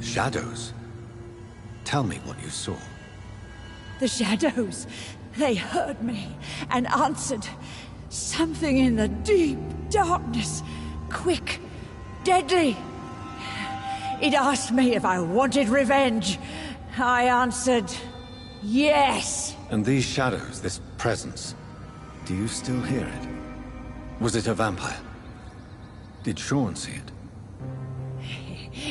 Shadows? Tell me what you saw. The shadows, they heard me and answered. Something in the deep darkness, quick, deadly. It asked me if I wanted revenge. I answered, yes. And these shadows, this presence, do you still hear it? Was it a vampire? Did Sean see it?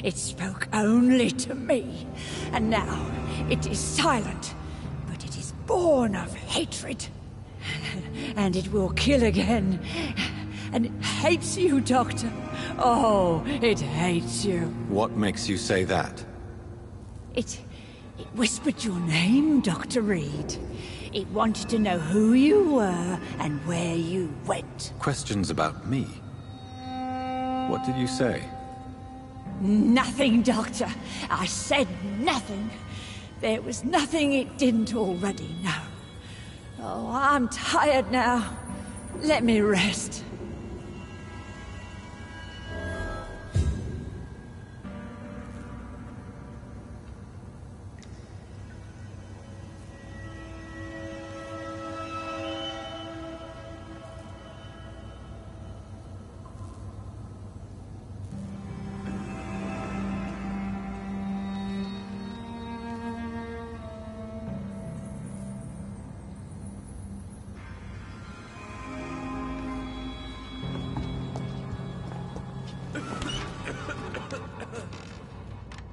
It spoke only to me, and now it is silent, but it is born of hatred. And it will kill again. And it hates you, Doctor. Oh, it hates you. What makes you say that? It whispered your name, Dr. Reed. It wanted to know who you were and where you went. Questions about me? What did you say? Nothing, Doctor. I said nothing. There was nothing it didn't already know. Oh, I'm tired now. Let me rest.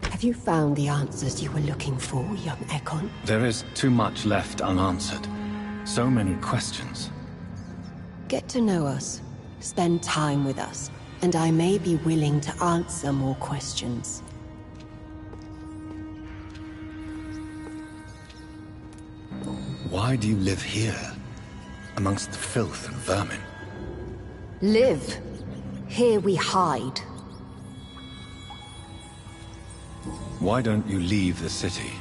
Have you found the answers you were looking for, young Ekon? There is too much left unanswered. So many questions. Get to know us. Spend time with us. And I may be willing to answer more questions. Why do you live here? Amongst the filth and vermin? Live. Here we hide. Why don't you leave the city?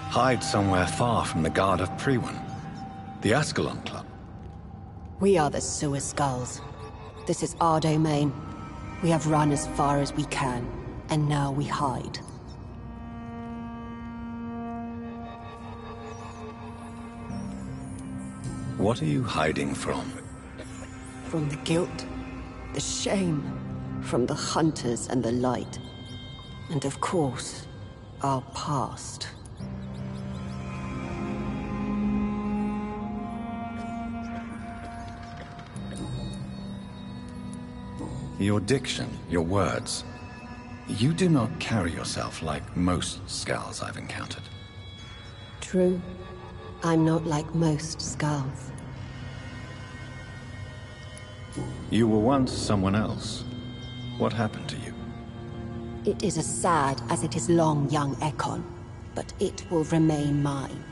Hide somewhere far from the guard of Priwen. The Ascalon Club? We are the Sewer Skulls. This is our domain. We have run as far as we can, and now we hide. What are you hiding from? From the guilt, the shame, from the hunters and the light. And of course, our past. Your diction, your words. You do not carry yourself like most Skulls I've encountered. True. I'm not like most Skulls. You were once someone else. What happened to you? It is as sad as it is long, young Ekon, but it will remain mine.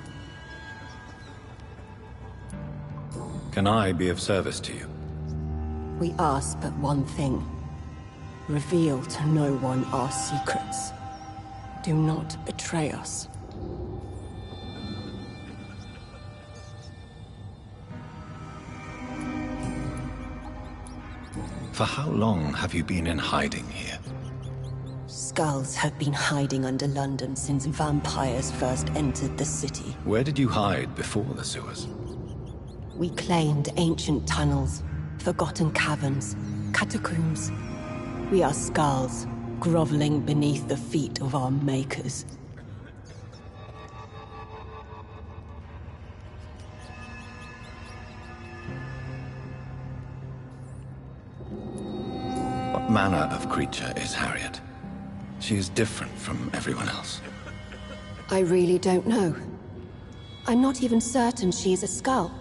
Can I be of service to you? We ask but one thing. Reveal to no one our secrets. Do not betray us. For how long have you been in hiding here? Skulls have been hiding under London since vampires first entered the city. Where did you hide before the sewers? We claimed ancient tunnels, forgotten caverns, catacombs. We are Skulls, groveling beneath the feet of our makers. What manner of creature is Harriet? She is different from everyone else. I really don't know. I'm not even certain she is a Skull.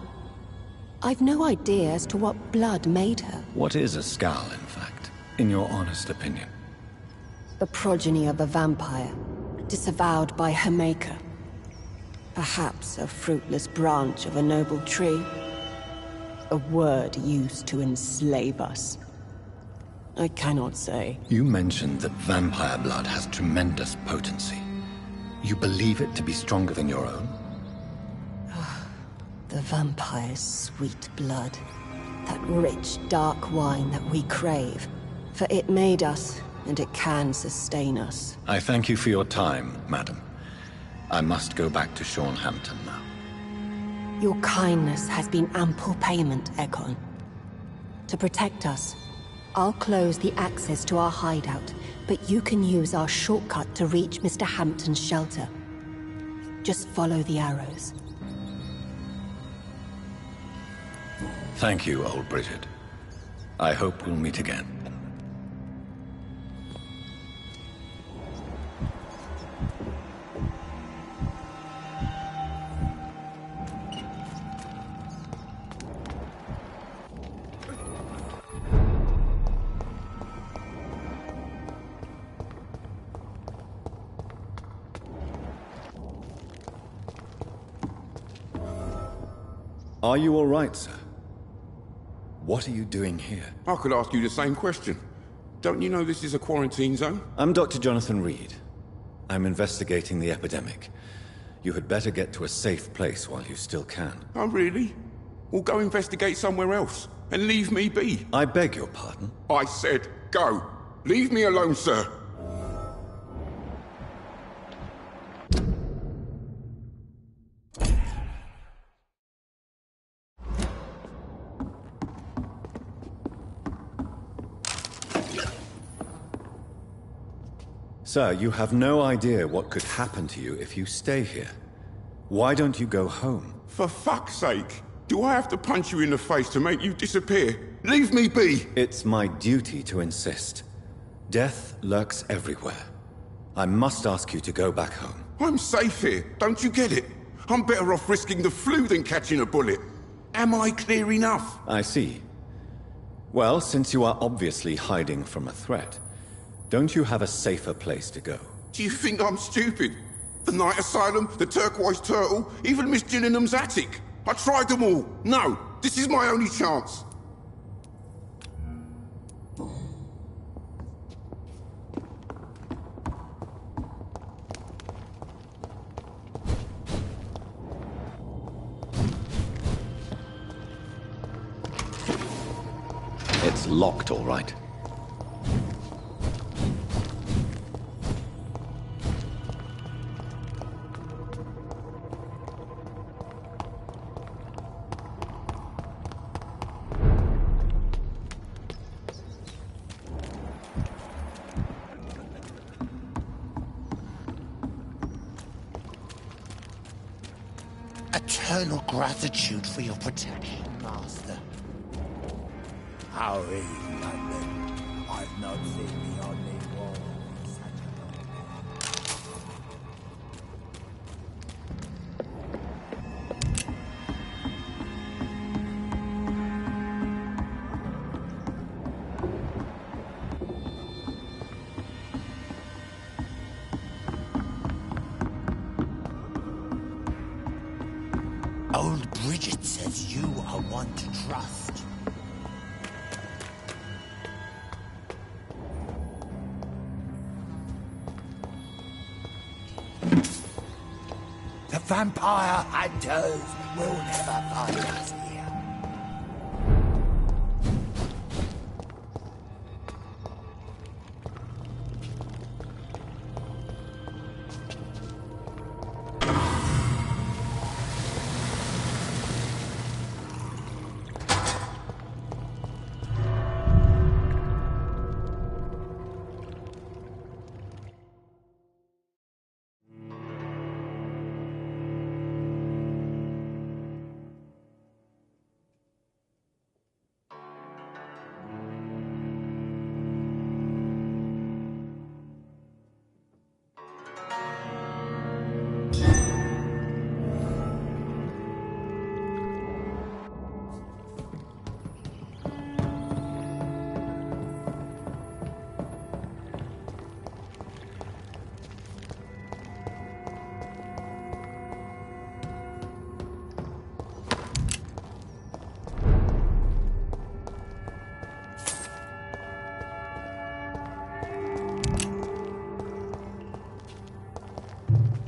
I've no idea as to what blood made her. What is a Skull, in fact, in your honest opinion? The progeny of a vampire, disavowed by her maker. Perhaps a fruitless branch of a noble tree. A word used to enslave us. I cannot say. You mentioned that vampire blood has tremendous potency. You believe it to be stronger than your own? The vampire's sweet blood. That rich, dark wine that we crave. For it made us, and it can sustain us. I thank you for your time, madam. I must go back to Shornhampton now. Your kindness has been ample payment, Ekon. To protect us, I'll close the access to our hideout, but you can use our shortcut to reach Mr. Hampton's shelter. Just follow the arrows. Thank you, old Bridget. I hope we'll meet again. Are you all right, sir? What are you doing here? I could ask you the same question. Don't you know this is a quarantine zone? I'm Dr. Jonathan Reed. I'm investigating the epidemic. You had better get to a safe place while you still can. Oh, really? Well, go investigate somewhere else, and leave me be. I beg your pardon? I said go. Leave me alone, sir. Sir, you have no idea what could happen to you if you stay here. Why don't you go home? For fuck's sake! Do I have to punch you in the face to make you disappear? Leave me be! It's my duty to insist. Death lurks everywhere. I must ask you to go back home. I'm safe here, don't you get it? I'm better off risking the flu than catching a bullet. Am I clear enough? I see. Well, since you are obviously hiding from a threat, don't you have a safer place to go? Do you think I'm stupid? The Night Asylum, the Turquoise Turtle, even Miss Gillingham's attic. I tried them all. No, this is my only chance. It's locked, all right. Eternal gratitude for your protection, Master. How is London? I've not seen the only wall in such Old Bridget says you are one to trust. The vampire hunters will never find us here.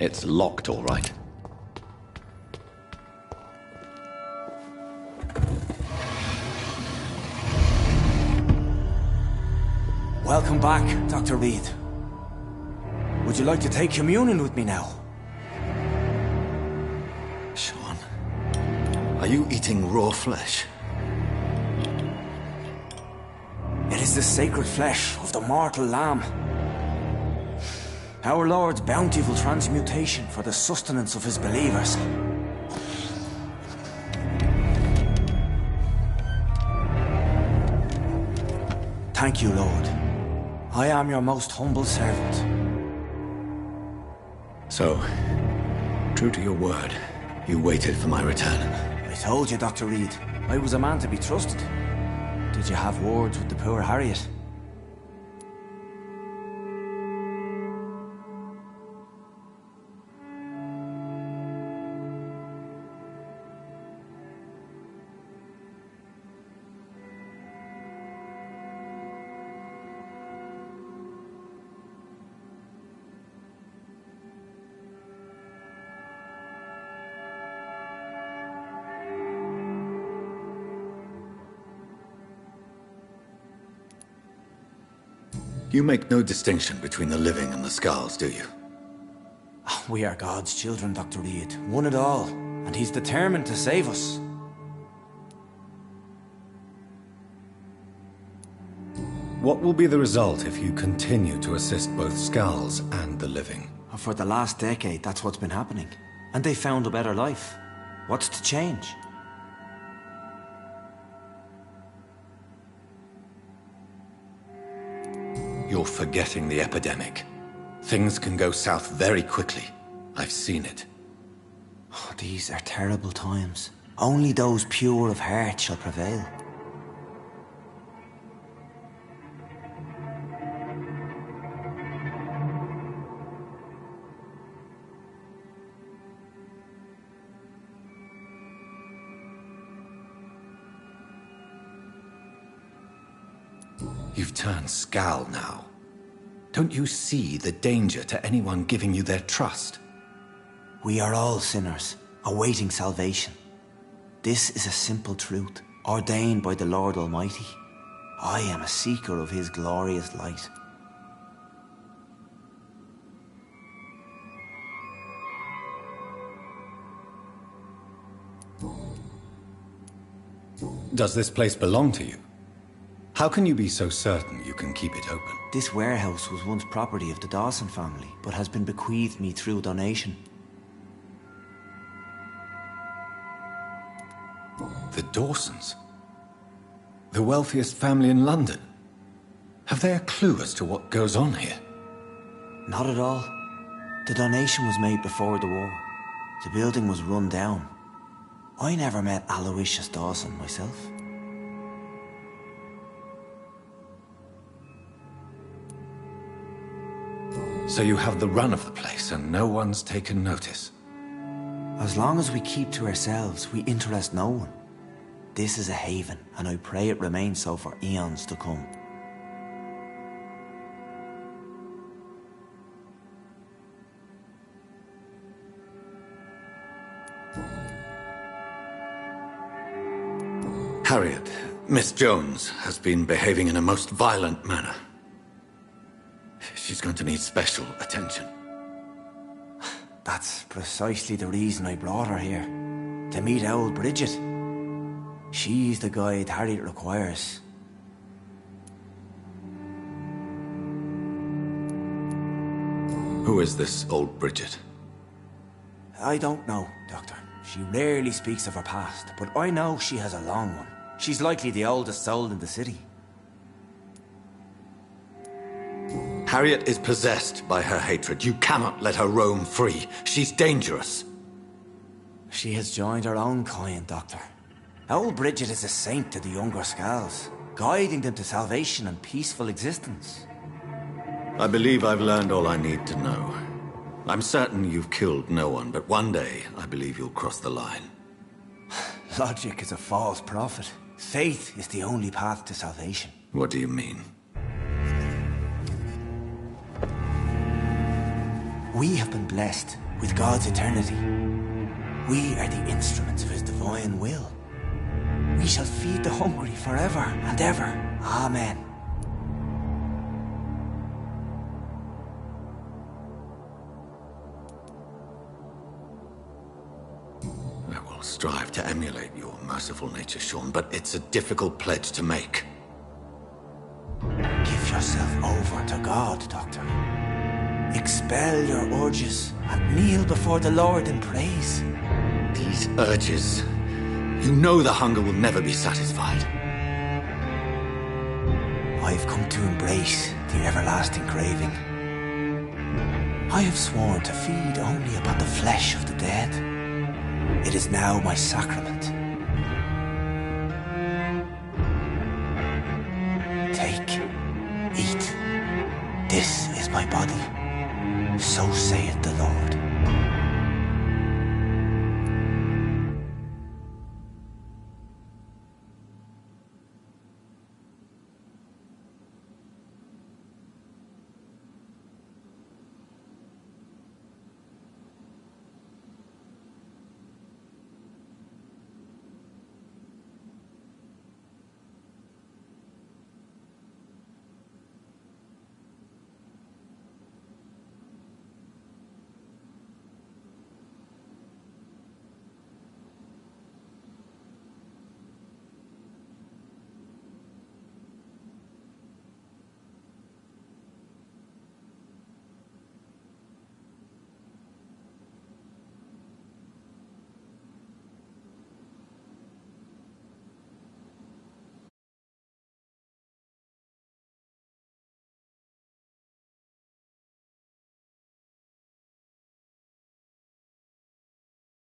It's locked, all right. Welcome back, Dr. Reed. Would you like to take communion with me now? Sean, are you eating raw flesh? It is the sacred flesh of the mortal lamb. Our Lord's bountiful transmutation for the sustenance of his believers. Thank you, Lord. I am your most humble servant. So, true to your word, you waited for my return. I told you, Dr. Reed, I was a man to be trusted. Did you have words with the poor Harriet? You make no distinction between the living and the Skulls, do you? We are God's children, Dr. Reed. One and all. And he's determined to save us. What will be the result if you continue to assist both Skulls and the living? For the last decade, that's what's been happening. And they found a better life. What's to change? You're forgetting the epidemic. Things can go south very quickly. I've seen it. Oh, these are terrible times. Only those pure of heart shall prevail. You've turned Skal now. Don't you see the danger to anyone giving you their trust? We are all sinners, awaiting salvation. This is a simple truth, ordained by the Lord Almighty. I am a seeker of his glorious light. Does this place belong to you? How can you be so certain you can keep it open? This warehouse was once property of the Dawson family, but has been bequeathed me through donation. The Dawsons? The wealthiest family in London? Have they a clue as to what goes on here? Not at all. The donation was made before the war. The building was run down. I never met Aloysius Dawson myself. So you have the run of the place and no one's taken notice? As long as we keep to ourselves, we interest no one. This is a haven, and I pray it remains so for eons to come. Harriet, Miss Jones has been behaving in a most violent manner. She's going to need special attention. That's precisely the reason I brought her here. To meet old Bridget. She's the guide Harriet requires. Who is this old Bridget? I don't know, Doctor. She rarely speaks of her past, but I know she has a long one. She's likely the oldest soul in the city. Harriet is possessed by her hatred. You cannot let her roam free. She's dangerous. She has joined her own kind, Doctor. Old Bridget is a saint to the younger Scals, guiding them to salvation and peaceful existence. I believe I've learned all I need to know. I'm certain you've killed no one, but one day I believe you'll cross the line. Logic is a false prophet. Faith is the only path to salvation. What do you mean? We have been blessed with God's eternity. We are the instruments of his divine will. We shall feed the hungry forever and ever. Amen. I will strive to emulate your merciful nature, Sean, but it's a difficult pledge to make. Give yourself over to God, Doctor. Expel your urges and kneel before the Lord in praise. These urges... You know the hunger will never be satisfied. I've come to embrace the everlasting craving. I have sworn to feed only upon the flesh of the dead. It is now my sacrament. Take, eat. This is my body. So saith the Lord.